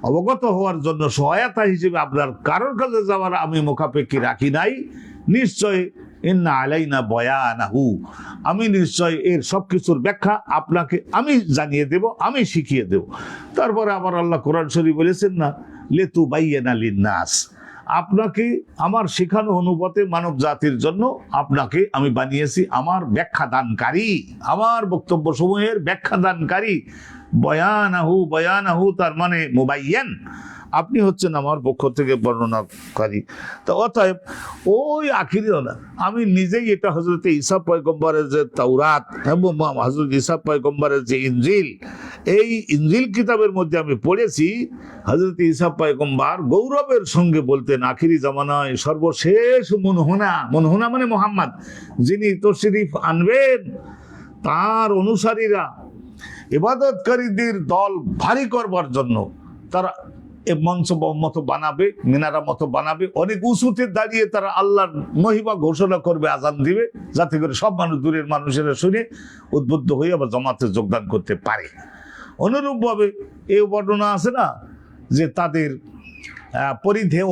অবগত হওয়ার জন্য সহায়তা হিসেবে আপনার কারোর কাছে যাওয়ার আমি মুখাপেক্ষী রাখি নাই। নিশ্চয় ইন্না আলাইনা বয়ানাহু, আমি নিশ্চয় এর সবকিছুর ব্যাখ্যা আপনাকে আমি জানিয়ে দেব, আমি শিখিয়ে দেব। তারপরে আবার আল্লাহ কোরআন শরীফ বলেছেন না, লিতুবাইয়িনা লিন-নাস, আপনাকে আমার শেখানো অনুপাতে মানব জাতির জন্য আপনাকে আমি বানিয়েছি আমার ব্যাখ্যা দানকারী, আমার বক্তব্য সমূহের ব্যাখ্যা দানকারী। বয়ানাহু তার মানে মুবাইয়ান, আপনি হচ্ছেন আমার পক্ষ থেকে বর্ণনাকারী। তো অতএব ওই আখিরি না, আমি নিজেই এটা হযরত ঈসা পয়গম্বরের যে তাওরাত এবং হযরত ঈসা পয়গম্বরের যে ইনজিল, এই ইনজিল কিতাবের মধ্যে আমি পড়েছি হযরত ঈসা পয়গম্বর গৌরবের সঙ্গে বলতেন, আখিরি জামানায় সর্বশেষ মনহুনা মানে মুহাম্মদ, যিনি তশরিফ আনবেন, তার অনুসারীরা ইবাদতকারীদের দল ভারী করবার জন্য তারা মঞ্চ মতো বানাবে, মিনারা মতো বানাবে, অনেক উঁচুতে দাঁড়িয়ে তারা আল্লাহর মহিমা ঘোষণা করবে, আজান দিবে, যাতে করে সব মানুষ, দূরের মানুষেরা শুনে উদ্বুদ্ধ হয়ে আবার জামাতে যোগদান করতে পারে। অনুরূপভাবে এই বর্ণনা আছে না যে তাদের পরিধেয়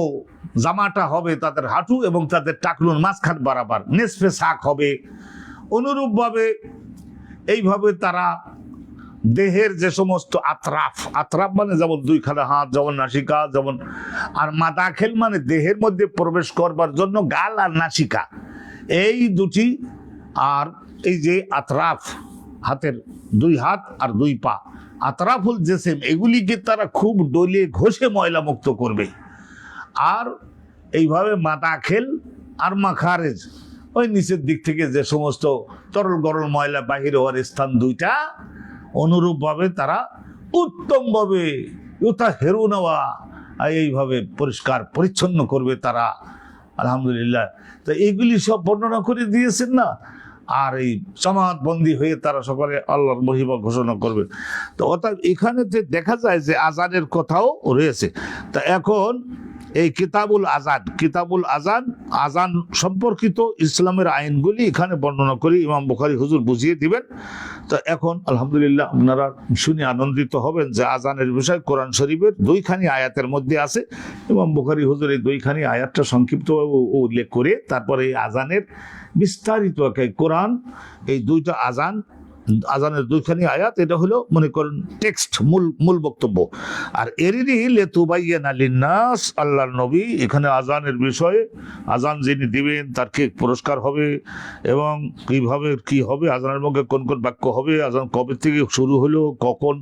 জামাটা হবে তাদের হাঁটু এবং তাদের টাকলুর মাঝখান বরাবর নেসফে সাক হবে। অনুরূপভাবে এইভাবে তারা দেহের যে সমস্ত আতরাফ, আতরাফ মানে যেমন দুইখানা হাত, যেমন নাসিকা, যেমন, আর মাদাখেল মানে দেহের মধ্যে প্রবেশ করবার জন্য গাল আর নাসিকা, এই দুটি, আর এই যে আতরাফ, হাতের দুই হাত আর দুই পা, আতরাফুল জেসেম, এগুলিকে তারা খুব ডলে ঘষে ময়লা মুক্ত করবে। আর এইভাবে মাদাখেল আর মাখারেজ, ওই নিচের দিক থেকে যে সমস্ত তরল গরল ময়লা বাহির হওয়ার স্থান দুইটা, অনুরূপভাবে তারা উত্তমভাবে হেরু নেওয়া এইভাবে পরিষ্কার পরিচ্ছন্ন করবে তারা, আলহামদুলিল্লাহ। তো এইগুলি সব বর্ণনা করে দিয়েছেন না। আর এই জামাতবন্দি হয়ে তারা সকলে আল্লাহর মহিমা ঘোষণা করবে। তো অর্থাৎ এখানেতে দেখা যায় যে আজানের কথাও রয়েছে। তা এখন এই কিতাবুল আজান, কিতাবুল আজান, আজান সম্পর্কিত ইসলামের আইনগুলি এখানে বর্ণনা করে ইমাম বুখারী হুজুর বুঝিয়ে দিবেন। তো এখন আলহামদুলিল্লাহ আপনারা শুনে আনন্দিত হবেন যে আজানের বিষয় কোরআন শরীফের দুইখানি আয়াতের মধ্যে আছে। ইমাম বুখারী হুজুর এই দুইখানি আয়াতটা সংক্ষিপ্তভাবে উল্লেখ করে তারপরে এই আজানের বিস্তারিত কোরআন, এই দুইটা আজানের দুইখানি আয়াত, এটা হলো মনে করেন টেক্সট, মূল বক্তব্য। আর এরিনি লিতুবাইয়িনা লিন্নাস, আল্লাহর নবী এখানে আজানের বিষয়ে, আজান যিনি দিবেন তার কি পুরস্কার হবে এবং কিভাবে কি হবে, আজানের মধ্যে কোন কোন বাক্য হবে, আজান কবে থেকে শুরু হলো, কখন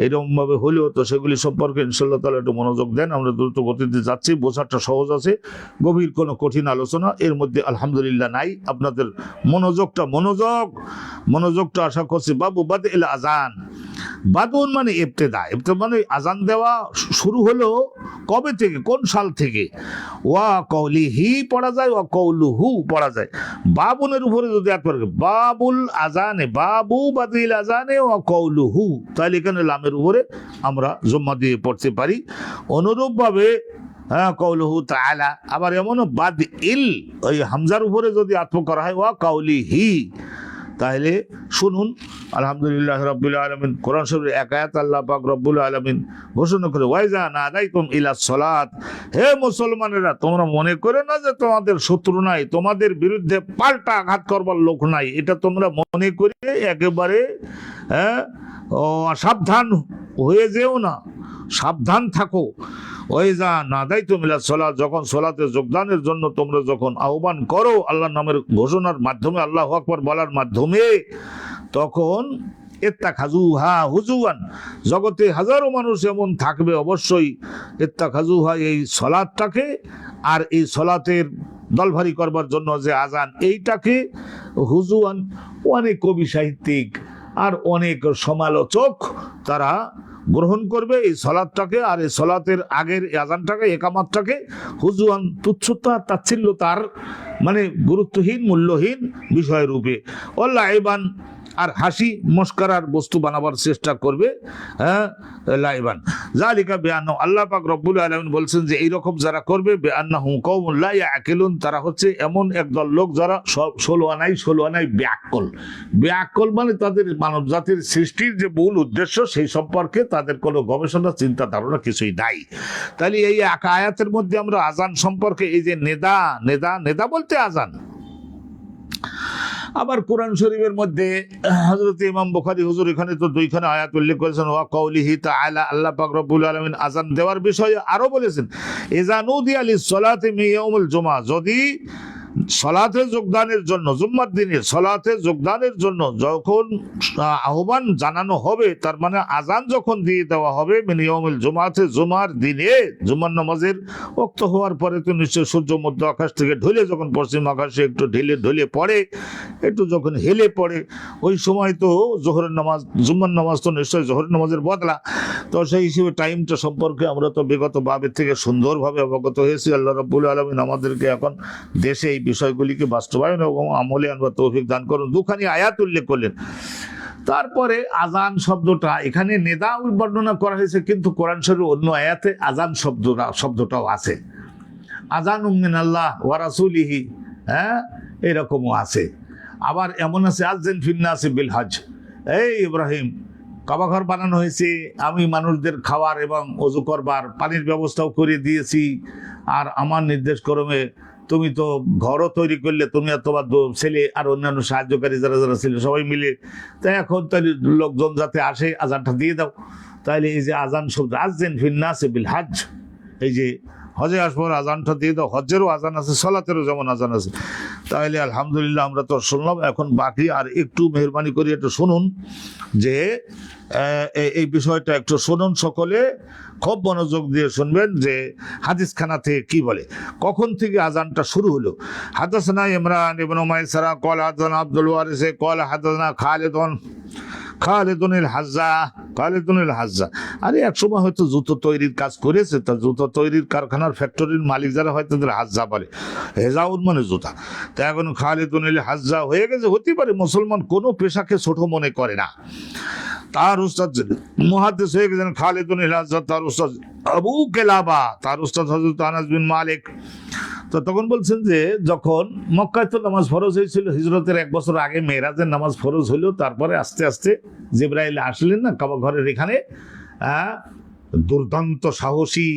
এরকমভাবে হলো, তো সেগুলি সম্পর্কে ইনশাআল্লাহ তাআলা একটু মনোযোগ দেন। আমরা দ্রুত গতিতে যাচ্ছি, বোঝাটা সহজ আছে, গভীর কোনো কঠিন আলোচনা এর মধ্যে আলহামদুলিল্লাহ নাই। আপনাদের মনোযোগটা আশা করছি। বাবু বাদ ইল আজান, বাদুন মানে ইবতিদা, মানে আজান দেওয়া শুরু হলো কবে থেকে, কোন সাল থেকে। ওয়া কওলিহি পড়া যায়, ওয়া কওলুহু পড়া যায়। বাবুনের উপরে যদি বাবুল আজানে, বাবু বাদিল আজানে ওয়া কওলুহু, তাহলে এখানে লামের উপরে আমরা জম্মা দিয়ে পড়তে পারি। অনুরূপভাবে কওলুহু তাআলা, আবার এমনও বাদ ইল, ওই হামজার উপরে যদি আত্ম করা হয় ওয়া কওলিহি, তাহলে শুনুন আলহামদুলিল্লাহ রাব্বিল আলামিন, কোরআন শরীফের এক আয়াত আল্লাহ পাক রব্বুল আলামিন ঘোষণা করে, ওয়াইজা নাদাইতুম ইলা সলাত, হে মুসলমানেরা তোমরা মনে করে না যে তোমাদের শত্রু নাই, তোমাদের বিরুদ্ধে পাল্টা আঘাত করবার লোক নাই, এটা তোমরা মনে করে একেবারে সাবধান হয়ে যেও না, সাবধান থাকো। ওয়াইজা নাদাইতুম ইলা সলাত, যখন সলাতে যোগদানের জন্য তোমরা যখন আহ্বান করো আল্লাহর নামের ঘোষণার মাধ্যমে, আল্লাহু আকবার বলার মাধ্যমে, তখন ইত্তাখাযুহা হুজুয়ান, জগতে হাজারো মানুষ এমন থাকবে অবশ্যই, ইত্তাখাযুহা এই সলাতটাকে, আর এই সলাতের দলভারী করবার জন্য যে আজান, এইটাকে হুজুয়ান, অনেক কবি সাহিত্যিক আর অনেক সমালোচক তারা গ্রহণ করবে এই সলাতটাকে, আর এই সলাতের আগের আজানটাকে, একামাতটাকে হুজুয়ান, তুচ্ছতা তাচ্ছিল্যতার মানে গুরুত্বহীন মূল্যহীন বিষয় রূপে, লাইবান, আর হাসি মস্করার বস্তু বানাবার চেষ্টা করবে, লাইবান। যালিকা বিআন্নাহু, আল্লাহ পাক রব্বুল আলামিন বলছেন যে এইরকম যারা করবে, বিআন্নাহু কওমুন লা ইয়াকিলুন, তারা হচ্ছে এমন একদল লোক যারা ষোলো আনাই ব্যাকল মানে তাদের মানব জাতির সৃষ্টির যে মূল উদ্দেশ্য সেই সম্পর্কে তাদের কোনো গবেষণা চিন্তা ধারণা কিছুই নাই। তাহলে এই এক আয়াতের মধ্যে আমরা আজান সম্পর্কে, এই যে নেদা বলতে আজান, আবার কোরআন শরীফের মধ্যে হযরত ইমাম বুখারী হুজুর এখানে তো দুইখানে আয়াত উল্লেখ করেছেন, ওয়া কওলিহি তাআলা, আল্লাহ পাক রব্বুল আলামিন আযান দেওয়ার বিষয়ে আরো বলেছেন, ইযা নুদিয়া লিস-সালাতি মিন ইয়াউমিল জুমআ, যদি সলাতে যোগদানের জন্য, জুম্মার দিনে সলাতে যোগদানের জন্য যখন আহ্বান জানানো হবে, তার মানে আজান যখন দিয়ে দেওয়া হবে, মিন ইয়াউমিল জুমআতে, জুমার দিনে, জুমার নামাজের ওয়াক্ত হওয়ার পরে তো নিশ্চয় সূর্য মধ্য আকাশ থেকে ঢলে যখন পশ্চিম আকাশে একটু ঢলে পড়ে, একটু যখন হেলে পড়ে, ওই সময় তো জোহরের নামাজ, জুম্মার নামাজ তো নিশ্চয় জোহরের নামাজের বদলা। তো সেই হিসেবে টাইমটা সম্পর্কে আমরা তো বিগত ভাবের থেকে সুন্দরভাবে অবগত হয়েছি। আল্লাহ রাব্বুল আলামিন আমাদেরকে এখন দেশে এই বিষয়গুলিকে বাস্তবায়ন এবং আমলে আনবার তৌফিক দান করুন। দুখানি আয়াত উল্লেখ করলেন। তারপরে আজান শব্দটা এখানে নেদা বর্ণনা করা হয়েছে, কিন্তু কোরআন শরীফের অন্য আয়াতে আজান শব্দটাও আছে, আজান মিনাল্লাহ ওয়া রাসূলিহি, এরকমও আছে। আবার এমন আছে আযযান ফিন্নাসি বিল হজ, এই ইব্রাহিম কাবা ঘর বানানো হয়েছে, আমি মানুষদের খাওয়ার এবং ওযু করবার পানির ব্যবস্থাও করে দিয়েছি, আর আমার নির্দেশ ক্রমে তুমি তো ঘরও তৈরি করলে, তুমি আর তোমার ছেলে আর অন্যান্য সাহায্যকারী যারা যারা ছিল সবাই মিলে, তাই এখন তাই লোকজন যাতে আসে আজানটা দিয়ে দাও। তাইলে এই যে আজান শব্দ আযযিন ফিন্নাসি বিল হজ, এই যে হজে আসবার আজানটা দিয়ে দাও। হজেরও আজান আছে, সলাতেরও যেমন আজান আছে। তাহলে আলহামদুলিল্লাহ আমরা তো শুনলাম, এখন বাকি আর একটু মেহরবানি করে একটু শুনুন যে এই বিষয়টা একটু শুনুন, সকলে খুব মনোযোগ দিয়ে শুনবেন যে হাদিস খানাতে কি বলে, কখন থেকে আজানটা শুরু হলো। হাদাসনা ইমরান ইবনে মাইসারা ক্বাল হাদাসনা আব্দুল ওয়ারিস ক্বাল হাদাসনা খালিদুল হাজ্জা। আরে এক সময় হয়তো জুতো তৈরির কাজ করেছে, তার জুতো তৈরির কারখানার ফ্যাক্টরির মালিক যারা হয় তাদের হাজ্জা বলে, হেজাউন মানে জুতা। তা এখন খালিদুল হাজ্জা হয়ে গেছে, হতে পারে মুসলমান কোনো পেশাকে ছোট মনে করে না। তার উস্তাদ মুহাদ্দিস হয়ে গেছেন খালিদুল হাজ্জা, তার উস্তাদ আবু কেলাবা, তার উস্তাদ হযরত আনাস বিন মালিক। তো তখন বলছেন যে যখন মক্কায় তো নামাজ ফরজ হয়েছিল, হিজরতের 1 বছর আগে মেরাজের নামাজ ফরজ হইল, তারপরে আস্তে আস্তে জিবরাইল আসলেন না কাবা ঘরের এখানে, দুর্দান্ত সাহসী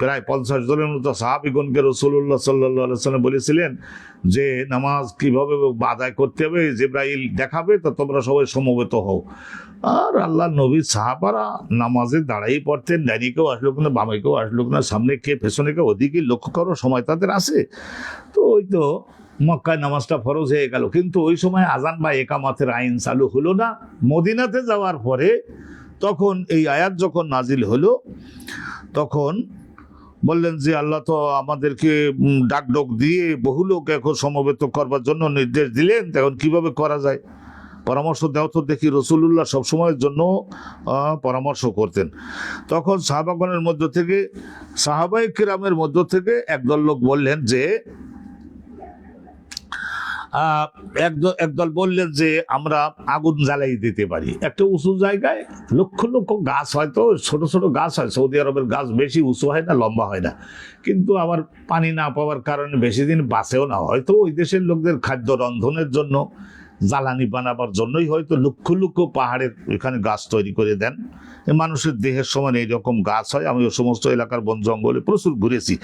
প্রায় 50 জনের মতো সাহাবীগণকে রাসূলুল্লাহ সাল্লাল্লাহু আলাইহি ওয়াসাল্লাম বলেছিলেন যে নামাজ কিভাবে আদায় করতে হবে জিবরাইল দেখাবে, তো তোমরা সবাই সমবেত হও। আর আল্লাহ নবী সাহাবারা নামাজে দাঁড়াই পড়তেন, ডাইনি কেউ আসলো কিনা, বামে কেউ আসলো কিনা, সামনে কে পেছনে কেউ, ওদিকে লক্ষ্য করার সময় তাদের আছে। তো ওই তো মক্কায় নামাজটা ফরজ হয়ে গেল, কিন্তু ওই সময় আজান বা একামাতের আইন চালু হলো না। মদিনাতে যাওয়ার পরে তখন এই আয়াত যখন নাজিল হলো, তখন বললেন যে আল্লাহ তো আমাদেরকে ডাকডোক দিয়ে বহু লোক এখন সমবেত করবার জন্য নির্দেশ দিলেন, তখন কিভাবে করা যায়, পরামর্শ দেওয়া তো দেখি রাসূলুল্লাহ সবসময়ের জন্য পরামর্শ করতেন। তখন সাহাবাগণের মধ্য থেকে, সাহাবায়ে কিরামের মধ্য থেকে একদল লোক বললেন যে একদল বললেন যে আমরা আগুন জ্বালাই দিতে পারি একটা উঁচু জায়গায়, লক্ষ লক্ষ গাছ, হয়তো ছোট ছোট গাছ হয়, সৌদি আরবের গাছ বেশি উঁচু হয় না, লম্বা হয় না, কিন্তু আবার পানি না পাওয়ার কারণে বেশি দিন বাঁচেও না। হয়তো ওই দেশের লোকদের খাদ্য রন্ধনের জন্য, জ্বালানি বানাবার জন্যই হয়তো লক্ষ লক্ষ পাহাড়ের এখানে গাছ তৈরি করে দেন। মানুষের দেহের সমান এইরকম গাছ হয়। আমি ওই সমস্ত এলাকার বন জঙ্গলে প্রচুর ঘুরেছি।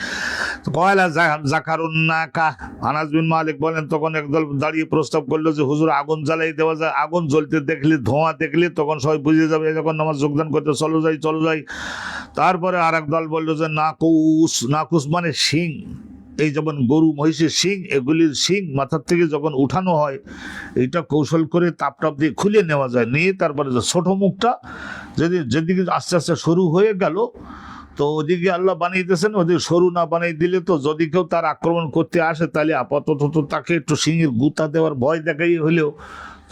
কয়লা জাকারুন্নাকা, আনাস বিন মালিক বলেন তখন একদল দাঁড়িয়ে প্রস্তাব করলো যে হুজুর আগুন জ্বালাই দেওয়া যায়, আগুন জ্বলতে দেখলে, ধোঁয়া দেখলে তখন সবাই বুঝে যাবে যখন নামাজ যোগদান করতে, চলো যাই। তারপরে আর এক দল বললো যে নাকুস মানে শিং, এই যেমন গরু মহিষের শিং, এগুলির শিং মাথার থেকে যখন উঠানো হয়, এইটা কৌশল করে তাপ দিয়ে খুলে নেওয়া যায়, নিয়ে তারপরে ছোট মুখটা যেদিকে আস্তে আস্তে সরু হয়ে গেল, তো ওদিকে আল্লাহ বানিয়ে দিয়েছেন, ওদিকে সরু না বানিয়ে দিলে তো যদি কেউ তার আক্রমণ করতে আসে, তাহলে আপাতত তো তাকে একটু শিঙের গুতা দেওয়ার ভয় দেখাই হলেও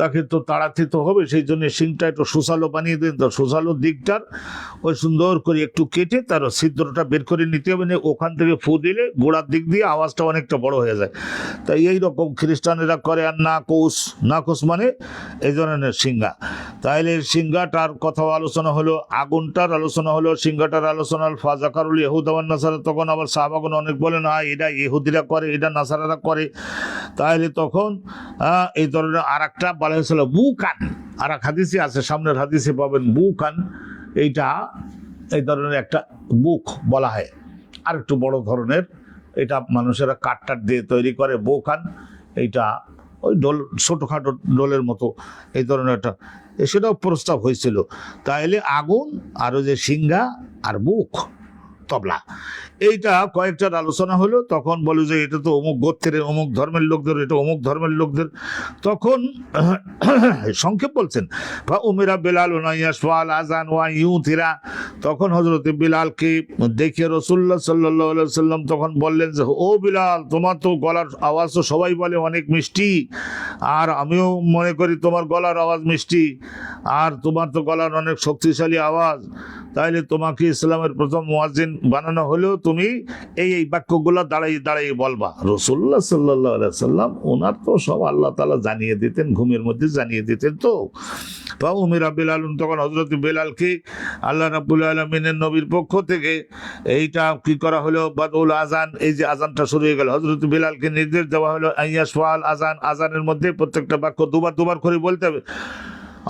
তাকে তো তাড়াতে তো হবে, সেই জন্য শিংটা একটু সুসালো বানিয়ে দেন। তো সুসালো দিকটার ওই সুন্দর করে একটু কেটে তার ছিদ্রটা বের করে নিতে হবে, ওখান থেকে ফু দিলে গোড়ার দিক দিয়ে আওয়াজটা অনেকটা বড় হয়ে যায়। তাই এইরকম খ্রিস্টানেরা করে। আর নাকুস মানে এই ধরনের সিংহা। তাইলে সিংহাটার কথাও আলোচনা হলো, আগুনটার আলোচনা হলো, সিংহাটার আলোচনা হল। ফাজাকারুল ইহুদ ওয়ান নাসারা, তখন আবার সাহাবাগণ অনেক বলেন এটা ইহুদিরা করে, এটা নাসারারা করে। তাহলে তখন এই ধরনের আর একটা বলা হয়েছিল বুকান, আর এক হাদিসে আছে, সামনের হাদিসে পাবেন বুকান, এইটা এই ধরনের একটা বুক বলা হয়, আর একটু বড় ধরনের, এটা মানুষেরা কাঠ দিয়ে তৈরি করে বুকান, এইটা ওই ডোল, ছোটখাটো ডোলের মতো এই ধরনের একটা, সেটাও প্রস্তাব হয়েছিল। তাইলে আগুন আর ওই যে সিংহা আর বুক, তবলা, এইটা কয়েকটার আলোচনা হলো। তখন বলে যে এটা তো অমুক গোত্রের, অমুক ধর্মের লোকদের, এটা অমুক ধর্মের লোকদের। তখন সংক্ষেপ বলছেন, উমেরা বেলাল আজান ওয়া ইউতিরা, তখন হযরত বিলালকে দেখে রাসূলুল্লাহ সাল্লাল্লাহু আলাইহি সাল্লাম তখন বললেন যে ও বিলাল, তোমার তো গলার আওয়াজ তো সবাই বলে অনেক মিষ্টি, আর আমিও মনে করি তোমার গলার আওয়াজ মিষ্টি, আর তোমার তো গলার অনেক শক্তিশালী আওয়াজ, তাইলে তোমাকে ইসলামের প্রথম মুয়াজ্জিন বানানো হলেও তুমি এই বাক্যগুলো দাঁড়াই বলবা। রাসূলুল্লাহ সাল্লাল্লাহু আলাইহি সাল্লাম ওনার তো সব আল্লাহ তাআলা জানিয়ে দিতেন, ঘুমের মধ্যে জানিয়ে দিতেন। তো উমিরা বেলাল, তখন হযরত বেলালকে আল্লাহ রাব্বুল আলামিনের নবীর পক্ষ থেকে এইটা কি করা হলো, বাদউল আজান, এই যে আজানটা শুরু হয়ে গেল, হযরত বেলালকে নির্দেশ দেওয়া হলো আইয়াসফাল আজান, আজানের মধ্যে প্রত্যেকটা বাক্য দুবার করে বলতে হবে,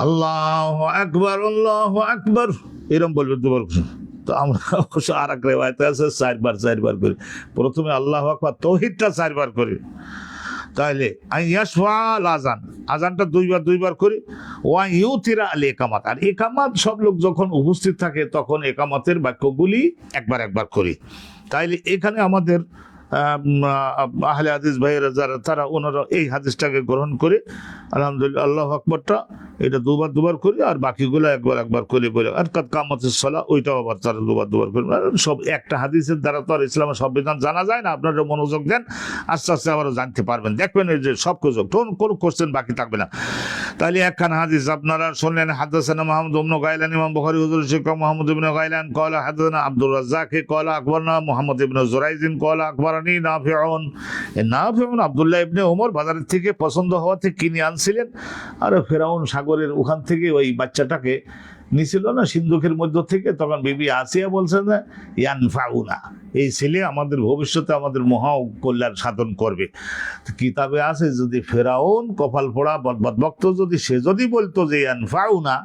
আল্লাহু আকবার, আল্লাহু আকবার, এরকম বলবে দুবার। তো আমরা অবশ্য আর এক রেওয়ায়েতে আছে 4 বার করি। প্রথমে আল্লাহু আকবার তাওহীদটা 4 বার করি, তাহলে আজান, আজানটা 2 বার করি। ওয়া ইউতিরা আল ইকামাত, আর ইকামাত সব লোক যখন উপস্থিত থাকে তখন ইকামাতের বাক্যগুলি একবার করি। তাইলে এখানে আমাদের আহলে হাদিস ভাইয়েরা যারা তারা ওনারা এই হাদিসটাকে গ্রহণ করে আলহামদুলিল্লাহ আল্লাহু আকবারটা এটা 2 বার করি, আর বাকিগুলো একবার করে বলে আর কামাতুস সালাহ ওইটাও আবার তারা 2 বার করি। সব একটা হাদিসের দ্বারা তো আর ইসলামের সংবিধান জানা যায় না। আপনারা মনোযোগ দেন, আস্তে আস্তে আবারও জানতে পারবেন, দেখবেন যে সব কিছু কোনো কোশ্চেন বাকি থাকবে না। তাহলে একখানা হাদিস আপনারা শুনলেন, হাদাসানা মাহমুদ ইবনে গাইলান, ইমাম বুখারী হুজুরের শিক্ষক মাহমুদ ইবনে গাইলান ক্বালা হাদাসানা আব্দুর রাজ্জাক ক্বালা আখবারনা মুহাম্মদ ইবনে জুরাইজ ক্বালা আখবারানি নাফিউন। নাফিউন আব্দুল্লাহ ইবনে ওমর বাজারের থেকে পছন্দ হওয়াতে কিনে আনছিলেন, আর ফেরাউন সাগরের ওখান থেকে ওই বাচ্চাটাকে নিছিল না সিন্ধুকের মধ্য থেকে, তখন বিবি আসিয়া বলছেন না ইয়ানফাউনা, এই ছেলে আমাদের ভবিষ্যতে আমাদের মহা কল্যাণ সাধন করবে। কিতাবে আছে যদি ফেরাউন কপাল পোড়া বদভক্ত যদি বলতো যে ইয়ানফাউনা,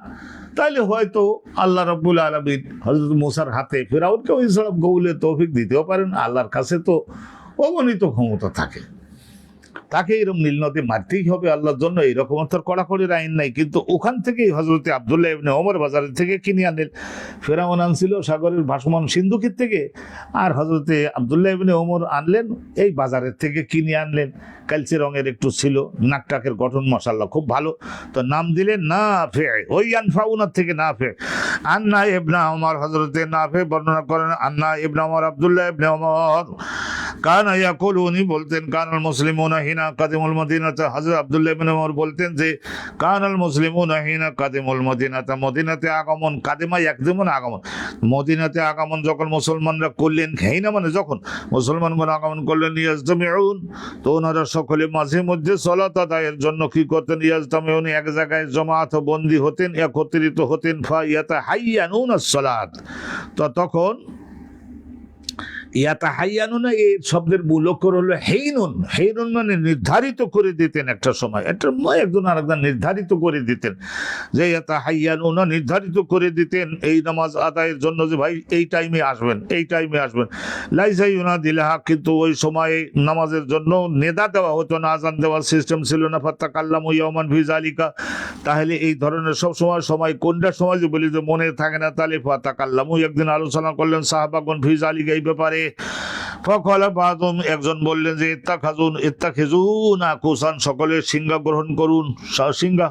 তাইলে হয়তো আল্লাহ রাব্বুল আলামিন হযরত মুসার হাতে ফেরাউনকে ওই সব গৌলে তৌফিক দিতেও পারেন। আল্লাহর কাছে তো অগণিত ক্ষমতা থাকে, তাকে এরকম নীল নদী মারতেই হবে আল্লাহর জন্য, এইরকম তার কড়াকড়ির আইন নাই। কিন্তু ওখান থেকেই হযরতে আব্দুল্লাহ ইবনে ওমর বাজারের থেকে কিনে আনলেন। ফেরাউন আনছিল সাগরের ভাসমান সিন্ধুকের থেকে, আর হযরতে আব্দুল্লাহ ইবনে ওমর আনলেন এই বাজারের থেকে কিনে আনলেন। কালচে রঙের একটু ছিল, নাকটাকের গঠন মাশাআল্লাহ খুব ভালো, তো নাম দিলেন নাফে, ওই আনফাউনার থেকে নাফে। আন্না ইবনে ওমর, হযরতে নাফে বর্ণনা করেন, আন্না ইবনে ওমর আব্দুল্লাহ ইবনে ওমর কানা ইয়াকুল, উনি বলতেন কানাল মুসলিমুনা হিনা কাদিমুল মদিনাতে, হযরত আব্দুল্লাহ ইবনে ওমর বলতেন যে কানাল মুসলিমুনা হিনা কাদিমুল মদিনাতে, মদিনাতে আগমন, কাদিমা ইয়াকদিমুন আগমন, মদিনাতে আগমন যখন মুসলমানরা করলেন, হিনা মানে যখন মুসলমানগণ আগমন করলেন, ইয়াজতামিউন, তো ওনারা সকলে মাঝে মধ্যে সালাত আদায়ের জন্য কি করতেন, ইয়াজতামিউন এক জায়গায় জমাত বন্দী হতেন, একত্রিত হতেন, ফায়াতাহাইয়ানুনাস সালাত, তো তখন ইয়াতাহাইয়ানুনা এই শব্দের মূল অক্ষর হলো হেইনুন, হেইনুন মানে নির্ধারিত করে দিতেন একটা সময়, একটা একজন আরেকজন নির্ধারিত করে দিতেন, যে ইয়াতাহাইয়ানুনা নির্ধারিত করে দিতেন এই নামাজ আদায়ের জন্য যে ভাই এই টাইমে আসবেন, এই টাইমে আসবেন। লাইসা ইউনাদিলাহা, কিন্তু ওই সময়ে নামাজের জন্য নেদা দেওয়া হতো না, আজান দেওয়ার সিস্টেম ছিল না। ফাতাকাল্লামু ইয়াওমান ফি যালিকা, তাহলে এই ধরনের সব সময় কোনটা সময় যে বলি যে মনে থাকে না, তাহলে ফাতাকাল্লামু একদিন আলোচনা করলেন সাহাবাগণ ফি যালিকা এই ব্যাপারে। ফকালা বাদুম, একজন বললেন যে ইত্তাখিজুনা কুসান, সকলে সিংহা গ্রহণ করুন, সিংহা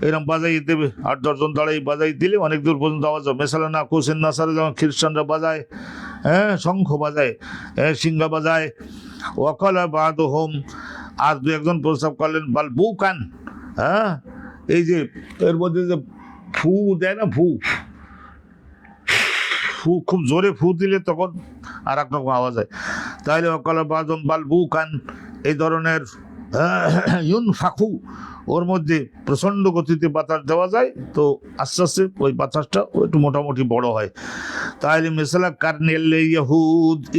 এরকম বাজাই দেবে, 8-10 জন দাঁড়াই বাজাই দিলে অনেক দূর পর্যন্ত আওয়াজ হবে। মেসালা না কুসেন নাসারে যেমন খ্রিস্টানরা বাজায়, হ্যাঁ শঙ্খ বাজায়, সিংহা বাজায়। ওয়াকালা বাদুহুম, আর 2-1 প্রস্তাব করলেন বাল বুকান, হ্যাঁ এই যে এর মধ্যে যে ফু দেয় না, ফু খুব জোরে ফু দিলে তখন আর এক রকম আওয়াজ হয়। তাহলে ওকালা বাদম বাল বুকান, এই ধরনের ইউন ফাঁকু, ওর মধ্যে প্রচণ্ড গতিতে বাতাস দেওয়া যায়, তো আস্তে আস্তে ওই বাতাসটা একটু মোটামুটি বড় হয়। তাহলে মেসালা কার্নেল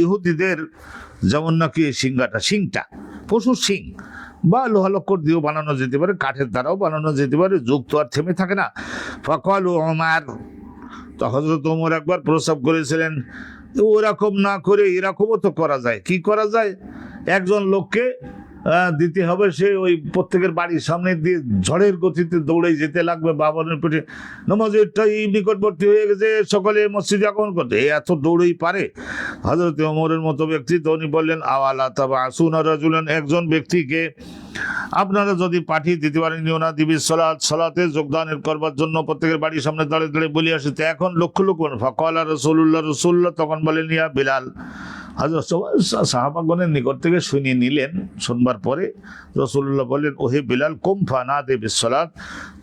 ইহুদিদের যেমন নাকি শিংটা পশুর শিং বা লোহালক্কর দিয়েও বানানো যেতে পারে, কাঠের দ্বারাও বানানো যেতে পারে, যুগ তো আর থেমে থাকে না। ফাকালু ওমর, তো হযরত ওমর একবার প্রস্তাব করেছিলেন ওরকম না করে এরকমও তো করা যায়। কি করা যায়, একজন লোককে দিতে হবে, সে ওই প্রত্যেকের বাড়ির সামনে দিয়ে ঝড়ের গতিতে দৌড়ে যেতে লাগবে, বাবনের পেটে নামাজের টাইম নিকটবর্তী হয়ে গেছে, সকলে মসজিদে আগমন করতে, এত দৌড়েই পারে। হযরত ওমরের মতো ব্যক্তি, তো উনি বললেন আওয়ালা তাবাসুনা রাজুলান, একজন ব্যক্তিকে আপনারা যদি পাঠিয়ে দিতে পারেন, ইউনা দিবি সালাতে যোগদানের করবার জন্য প্রত্যেকের বাড়ির সামনে দাঁড়িয়ে দাঁড়িয়ে বলে আসতে, এখন লক্ষ ফাকালা রাসূলুল্লাহ তখন বলেন ইয়া বিলাল। হযরত সাহাবাগণের নিকট থেকে শুনিয়ে নিলেন, শুনবার পরে রাসূলুল্লাহ বললেন ওহে বিলাল কুম ফানাদে বিসসালাত,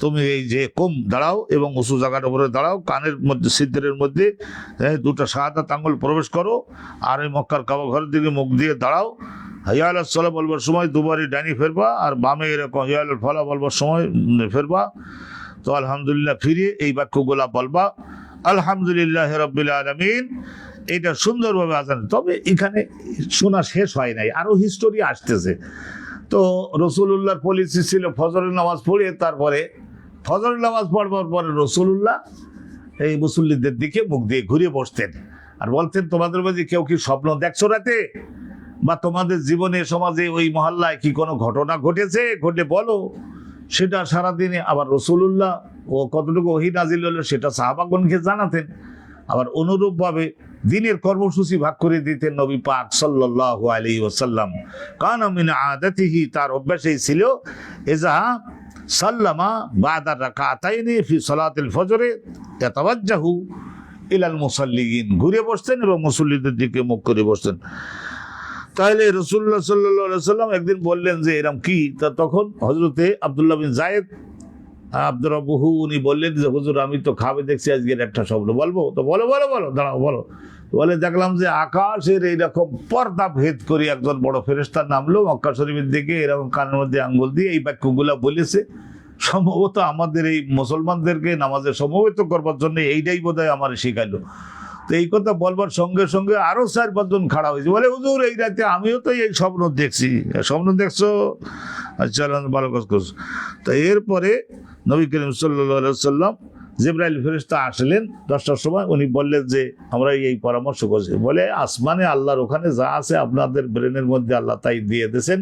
তুমি এই যে কুম দাঁড়াও এবং উঁচু জায়গার উপরে দাঁড়াও, কানের মধ্যে সিদ্রের মধ্যে 2টা শাহাদাত আঙ্গুল প্রবেশ করো, আর ওই মক্কার কাবা ঘরের দিকে মুখ দিয়ে দাঁড়াও। হাইয়া আলাস সালাহ বলবার সময় দুবারই ডানি ফেরবা, আর বামে এরকম হাইয়া আল ফালাহ বলবার সময় ফেরবা। তো আলহামদুলিল্লাহ ফিরে এই বাক্যগুলা বলবা, আলহামদুলিল্লাহ রাব্বিল আলামিন, এটা সুন্দরভাবে আজান। তবে এখানে শোনা শেষ হয় নাই, আরো হিস্টোরি আসতেছে। তো রাসূলুল্লাহর পলিসি ছিল ফজরের নামাজ পড়ে, তারপরে ফজরের নামাজ পড়বার পরে রাসূলুল্লাহ এই মুসল্লিদের দিকে মুখ দিয়ে ঘুরে বসতেন আর বলতেন, তোমাদের মধ্যে কেউ কি স্বপ্ন দেখছো রাতে, বা তোমাদের জীবনে সমাজে ওই মহল্লায় কি কোনো ঘটনা ঘটেছে, ঘটলে বলো। সেটা সারাদিনে আবার রাসূলুল্লাহ ও কতটুকু ওহী নাজিল হলো সেটা সাহাবাগণকে জানাতেন। আবার অনুরূপভাবে দিনের কর্মসূচি ভাগ করে দিতেন নবী পাক সাল্লাল্লাহু আলাইহি ওয়াসাল্লাম। কানা মিন আদাতিহি, তার অভ্যাসই ছিল, ইজা সাল্লামা বাদা রাকাতাইনি ফি সালাতিল ফজরে ইয়াতাওয়াজ্জাহু ইলাল মুসাল্লিন, ঘুরে বসতেন এবং মুসল্লিদের দিকে মুখ করে বসতেন। তাহলে রাসূলুল্লাহ সাল্লাল্লাহু আলাইহি ওয়াসাল্লাম একদিন বললেন যে এরকম কি, তা তখন হযরতে আব্দুল্লাহ বিন যায়েদ আব্দুর রাব্বুহু উনি বললেন যে হুজুর আমি তো খাবে দেখছি আজকের একটা স্বপ্ন, বলবো? তো বলো বলো বলো, দাঁড়াও বলো। বলে দেখলাম যে আকাশের এইরকম পর্দা ভেদ করে একজন বড় ফেরেশতা নামলো মক্কা শরীফের দিকে, এরকম কানের মধ্যে আঙ্গুল দিয়ে এই বাক্যগুলা বলেছে। সম্ভবত আমাদের এই মুসলমানদেরকে নামাজে সমবেত করবার জন্য এইটাই বোধহয় আমার শিখাইলো। তো এই কথা বলবার সঙ্গে সঙ্গে আরো 4-5 জন খাড়া হয়েছে, বলে হুজুর এই রাতে আমিও তো এই স্বপ্ন দেখছি। স্বপ্ন দেখছো? আচ্ছা ভালো কাজ করছো। তো এরপরে নবী করিম সাল্লাল্লাহু আলাইহি ওয়াসাল্লাম জিবরাইল ফেরেশতা আসলেন 10টার সময়। উনি বললেন যে আমরা এই পরামর্শ করছি, বলে আসমানে আল্লাহর ওখানে যা আছে আপনাদের ব্রেনের মধ্যে আল্লাহ তাই দিয়ে দিয়েছেন,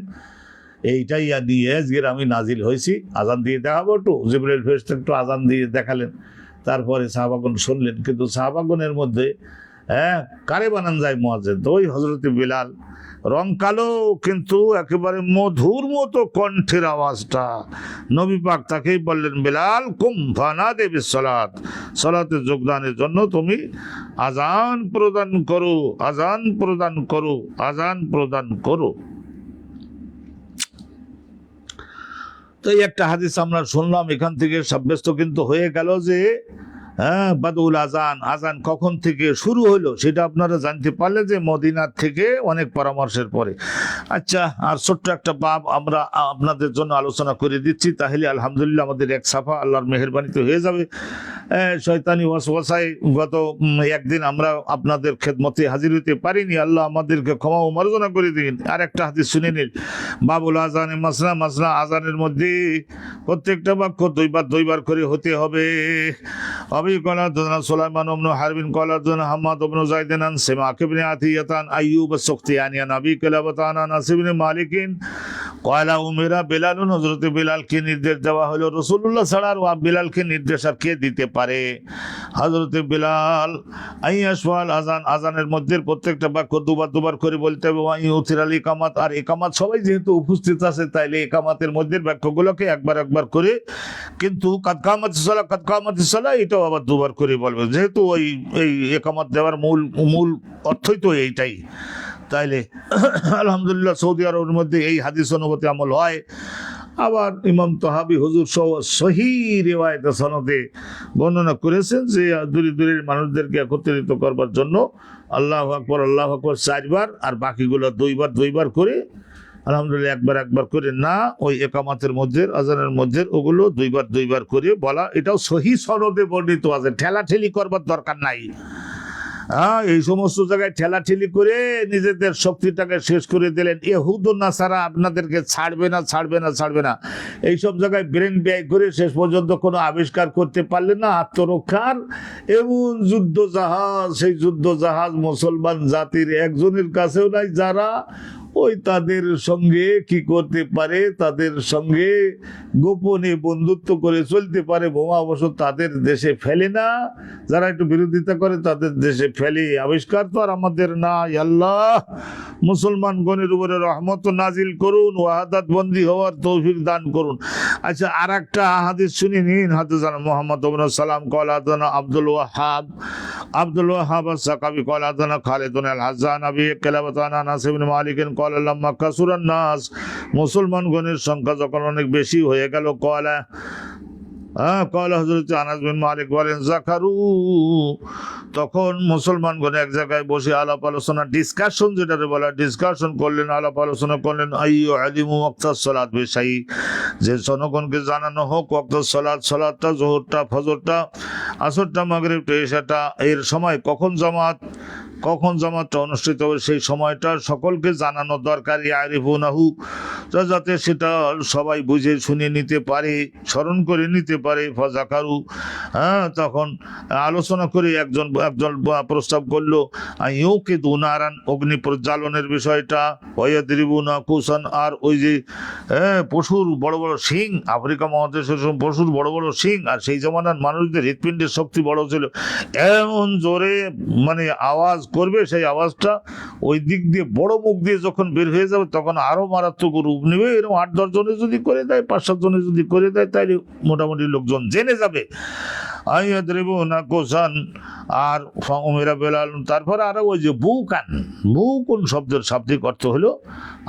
এইটাই নিয়ে আজকের আমি নাজিল হয়েছি। আজান দিয়ে দেখাবো একটু? জিবরাইল ফেরেশতা একটু আজান দিয়ে দেখালেন। তারপরে সাহাবাগণ শুনলেন, কিন্তু সাহাবাগণের মধ্যে কারে বানান যায় মুয়াজ্জিন? তো ওই হযরতে বিলাল, রং কালো কিন্তু একেবারে মধুর মতো কণ্ঠের আওয়াজটা। নবী পাক তাকেই বললেন, বিলাল কুম ফানাদে বিসসালাত, সালাতে যোগদানের জন্য তুমি আজান প্রদান করো, আজান প্রদান করো, আজান প্রদান করো। তো এই একটা হাদিস আমরা শুনলাম, এখান থেকে সাব্যস্ত কিন্তু হয়ে গেল যে বাদউল আজান, আজান কখন থেকে শুরু হলো সেটা আপনারা জানতে পারলে যে মদিনার থেকে অনেক পরামর্শের পরে। আচ্ছা, আর ছোট্ট একটা বাব আমরা আপনাদের জন্য আলোচনা করে দিচ্ছি, তাহলে আলহামদুলিল্লাহ আমাদের এক সাফা আল্লাহর মেহেরবানিতে হয়ে যাবে। শয়তানি ওয়াসওয়াসায় গত একদিন আমরা আপনাদের খেদমতে হাজির হতে পারিনি, আল্লাহ আমাদেরকে ক্ষমা ও মার্জনা করে দিন। আর একটা হাদিস শুনে নিন, বাবুল আজানে মাসনা, মাসনা আজানের মধ্যে প্রত্যেকটা বাক্য দুইবার করে হতে হবে। أبي قال حدثنا سليمان بن حرب قال حدثنا حماد بن زيد عن سماك بن عطية عن أيوب السختياني عن أبي كلابة عن أنس بن مالك قال أمر بلال, হযরত বিলালকে নির্দেশ দেওয়া হলো। রাসূলুল্লাহ ছাড়া আর বিলালকে নির্দেশ আর কে দিতে পারে? হযরত বিলাল আইয়াসওয়াল আজান, আজানের মধ্যে প্রত্যেকটা বাক্য দুবার করে বলতে হবে। ওয়াইউতির আল ইকামাত, আর ইকামাত সবাই যেহেতু উপস্থিত আছে তাইলে ইকামাতের মধ্যে বাক্যগুলোকে একবার করে, কিন্তু কাদ কামাতিস সালাহ, কাদ কামাতিস সালাহ এটাও আবার 2বার করে বলবে, যেহেতু এই ইকামাত দেওয়ার মূল অর্থই তো এইটাই। তাইলে আলহামদুলিল্লাহ সৌদি আরবের মধ্যে এই হাদিস অনুমতি আমল হয়। আবার ইমাম তাহাবি হুজুর সহি রিওয়ায়াতে সনদে বর্ণনা করেছেন যে দূরের মানুষদেরকে একত্রিত করবার জন্য আল্লাহু আকবার 4বার, আর বাকিগুলো দুইবার করে, আলহামদুলিল্লাহ একবার করে না, ওই একামাতের মধ্যে আজানের মধ্যে ওগুলো দুইবার করে বলা। এটাও সহি সনদে বর্ণিত আছে, ঠেলাঠেলি করবার দরকার নাই। এই সমস্ত জায়গায় ঠেলাঠেলি করে নিজেদের শক্তিটাকে শেষ করে দিলেন। ইহুদ ও নাসারা আপনাদেরকে ছাড়বে না, এইসব জায়গায় ব্রেন ব্যয় করে শেষ পর্যন্ত কোনো আবিষ্কার করতে পারলেন না আত্মরক্ষার। এমন যুদ্ধ জাহাজ, সেই যুদ্ধ জাহাজ মুসলমান জাতির একজনের কাছেও নাই, যারা ওই তাদের সঙ্গে কি করতে পারে, তাদের সঙ্গে গোপনে বন্ধুত্ব করে চলতে পারে। বোমা অবশ্য তাদের দেশে ফেলে না, যারা একটু বিরোধিতা করে তাদের দেশে ফেলে। আবিষ্কার তো আর আমাদের না। আল্লাহ মুসলমানগণের উপরে রহমত নাজিল করুন, ওয়াহাদাত বন্দী হওয়ার তৌফিক দান করুন। আচ্ছা, আর একটা হাদিস শুনে নিন। হাদিসান মুহাম্মদ ইবনে সালাম قال حدثنا عبد الوهاب الثقفي قال حدثنا خالد بن الحزان ابي كلابة عن انس بن مالك قال لما كثر الناس, মুসলমানগণের সংখ্যা যখন অনেক বেশি হয়ে গেল, হযরত আনাস বিন মালিক বলেন যাকারু, তখন মুসলমানগণ এক জায়গায় বসে আলাপ আলোচনা, ডিসকাশন যেটাকে বলা, ডিসকাশন করলেন, আলাপ আলোচনা করলেন। আইয়ু আলিমু ওয়াক্তাস সালাত বিশাই, যে জনগণকে জানানো হোক ওয়াক্তাস সালাতটা, যোহরটা, ফজরটা, আসরটা, মাগরিবটা, ইশাটা, এর সময় কখন জামাতটা অনুষ্ঠিত হবে সেই সময়টা সকলকে জানানো দরকার। ইয়ারিফুনাহু, যাতে সেটা সবাই বুঝে শুনে নিতে পারে, স্মরণ করে নিতে পারে। ফাজাকারু, তখন আলোচনা করে একজন প্রস্তাব করলো ইউকে দুনারান, অগ্নি প্রজ্বালনের বিষয়টা, ওয়াইয়াদরিবুনা কুসান, আর ওই যে পশুর বড় বড় শিং, আফ্রিকা মহাদেশের পশুর বড় বড় শিং, আর সেই জমানার মানুষদের হৃৎপিণ্ডের শক্তি বড় ছিল, এমন জোরে মানে আওয়াজ করবে, সেই আওয়াজটা ওই দিক দিয়ে বড় মুখ দিয়ে যখন বের হয়ে যাবে তখন আরো মারাত্মক রূপ নেবে। এরকম 8-10 জনে যদি করে দেয়, 5-7 জনে যদি করে দেয়, তাহলে মোটামুটি লোকজন জেনে যাবে। আর তারপরে আরো ওই যে বুকান শব্দের শাব্দিক অর্থ হলো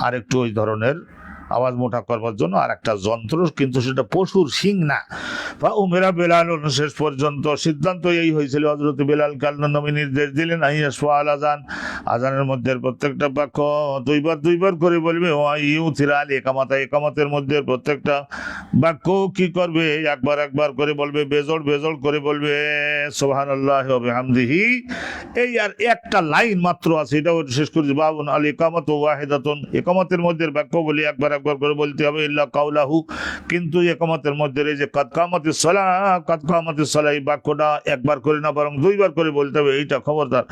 আর একটু ওই ধরনের আওয়াজ মোটা করবার জন্য আর একটা যন্ত্র, কিন্তু সেটা পশুর শিং না। উমেরা বেলাল, শেষ পর্যন্ত সিদ্ধান্ত এই হয়েছিল, হযরত বেলাল আল্লাহর নবী নির্দেশ দিলেন আইয়াসফাল আযান, আযানের মধ্যে প্রত্যেকটা বাক্য দুইবার করে বলবে, ওয়াইউথিরাল একামাতা, একামতের মধ্যে প্রত্যেকটা বাক্য কি করবে, একবার করে বলবে, বেজোড় করে বলবে সুবহানাল্লাহি ওয়া বিহামদিহি। এই আর একটা লাইন মাত্র আছে, এটাও শেষ করেছি, বাবুন আল ইকামাতু ওয়াহিদাতুন, একামতের মধ্যে বাক্য বলি একবার করে বলতে হবে, ইল্লা কাউলাহু, কিন্তু একামতের মধ্যে এই যে কাদ কামাতিস সালাহ, এই বাক্যটা একবার করে না বরং 2বার করে বলতে হবে, এইটা খবরদার।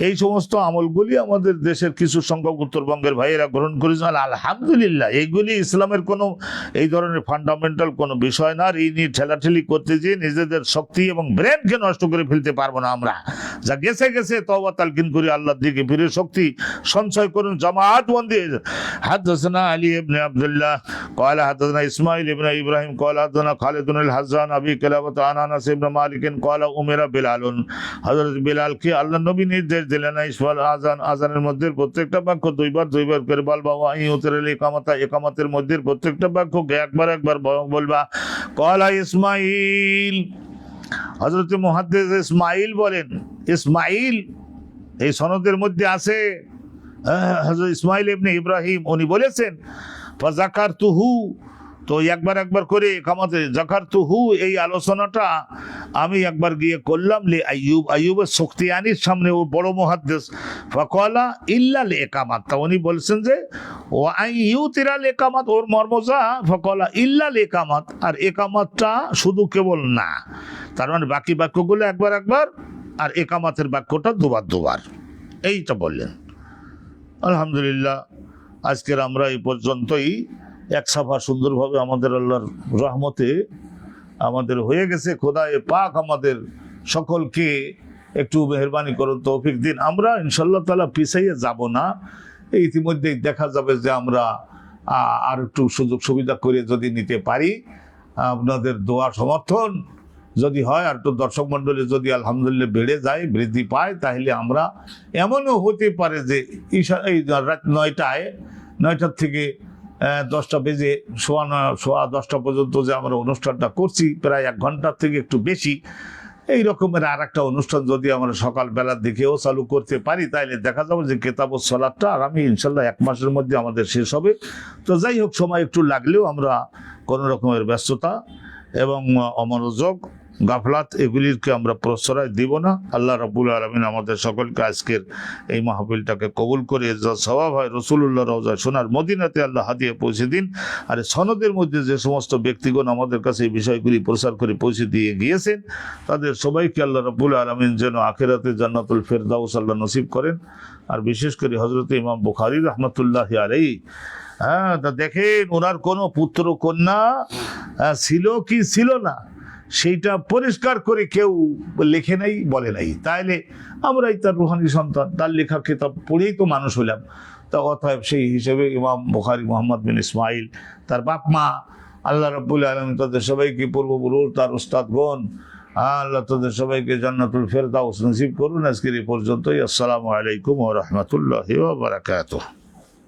এই সমস্ত আমলগুলি আমাদের দেশের কিছু সংখ্যক উত্তরবঙ্গের ভাইয়েরা গ্রহণ করেছেন, আলহামদুলিল্লাহ। এইগুলি ইসলামের কোনো এই ধরনের ফান্ডামেন্টাল কোনো বিষয় না। আর এই নিয়ে ঠেলাঠেলি করতে যেয়ে নিজেদের শক্তি এবং ব্রেনকে নষ্ট করে ফেলতে পারবো না আমরা। যা গেছে তওবা তালকিন করে আল্লাহর দিকে ফিরে শক্তি সঞ্চয় করুন, জামাত বন্দী। হাদাসানা আলী ইবনে আব্দুল্লাহ قال حدثنا اسماعيل ابن ابراهيم قال حدثنا خالد بن الحزان ابي كلابه عن انس بن مالك قال امر بلال, হযরত বিলালকে আল্লাহর নবী নির্দেশ দিলেন ইসফাল আযান, আযানের মধ্যে প্রত্যেকটা বাক্য দুইবার করে বলবা, ওয়াই উতরাল ইকামাতা, ইকামাতের মধ্যে প্রত্যেকটা বাক্য একবার বলবা। কলা ইসমাইল, হযরত মুহাদ্দিস ইসমাইল বলেন, ইসমাইল এই সনদের মধ্যে আছে, হযরত ইসমাইল ইবনে ইব্রাহিম, উনি বলেছেন ফাযাকারতুহু, তো একবার করে একামতে যাকারতুহু, এই আলোচনাটা আমি একবার গিয়ে করলাম লি আইয়ুবের সুখতিয়ানির সামনে, ও বড় মুহাদ্দিস। ফাকালা ইল্লা লি ইকামাত, তা উনি বলছেন যে ও আইয়ুতিরাল ইকামাত, ওর মর্মজা ফাকালা ইল্লা লি ইকামাত, আর একামাতটা শুধু কেবল না, তার মানে বাকি বাক্যগুলো একবার আর একামাতের বাক্যটা দুবার, এইটা বললেন। আলহামদুলিল্লাহ, আজকের আমরা এই পর্যন্তই। এক সাফা সুন্দরভাবে আমাদের আল্লাহর রহমতে আমাদের হয়ে গেছে। খোদায়ে পাক আমাদের সকলকে একটু মেহরবানি করুন, তৌফিক দিন। আমরা ইনশাআল্লাহ তাআলা পিছাইয়ে যাব না। ইতিমধ্যেই দেখা যাবে যে আমরা আর একটু সুযোগ সুবিধা করে যদি নিতে পারি, আপনাদের দোয়া সমর্থন যদি হয়, আর একটু দর্শক মণ্ডলী যদি আলহামদুলিল্লাহ বেড়ে যায়, বৃদ্ধি পায়, তাহলে আমরা এমনও হতে পারে যে এই রাত 9টার থেকে 10টা বেজে সোয়া 10টা পর্যন্ত যে আমরা অনুষ্ঠানটা করছি, প্রায় 1 ঘন্টার থেকে একটু বেশি, এই রকমের আর একটা অনুষ্ঠান যদি আমরা সকালবেলার দিকেও চালু করতে পারি, তাহলে দেখা যাবে যে কিতাবুস সালাতটা আগামী ইনশাল্লাহ 1 মাসের মধ্যে আমাদের শেষ হবে। তো যাই হোক, সময় একটু লাগলেও আমরা কোনো রকমের ব্যস্ততা এবং অমনোযোগ, গাফলাত এগুলিকে আমরা প্রশ্রয় দিব না। আল্লাহ রাব্বুল আলামিন আমাদের সকলকে আজকের এই মাহফিলটাকে কবুল করে যা সওয়াব হয় রাসূলুল্লাহ রওজায় সোনার মদিনাতে আল্লাহ হাদিয়ে পৌঁছে দিন। আর সনদের মধ্যে যে সমস্ত ব্যক্তিগণ আমাদের কাছে এই বিষয়গুলি প্রচার করে পৌঁছে দিয়ে গিয়েছেন, তাদের সবাইকে আল্লাহ রাব্বুল আলামিন যেন আখিরাতে জান্নাতুল ফেরদাউস আল্লাহ নসিব করেন। আর বিশেষ করে হযরত ইমাম বুখারী রাহমাতুল্লাহি আলাইহি, তা দেখেন ওনার কোনো পুত্র কন্যা ছিল কি ছিল না, সেইটা পরিষ্কার করে কেউ লেখে নাই, বলে নাই। তাইলে আমরাই তার রুহানি সন্তান, তার লেখা কিতাব পড়েই তো মানুষ হইলাম। তা অতএব সেই হিসেবে ইমাম বুখারী মুহাম্মদ বিন ইসমাইল, তার বাপ মা, আল্লাহ রাব্বুল আলামিন তাদের সবাইকে পূর্বপুরুষ, তার উস্তাদগণ, আল্লাহ তাদের সবাইকে জান্নাতুল ফেরদাউস নসিব করুন। আজকের এই পর্যন্তই। আসসালামু আলাইকুম ওয়া রাহমাতুল্লাহি ওয়া বারাকাতুহু।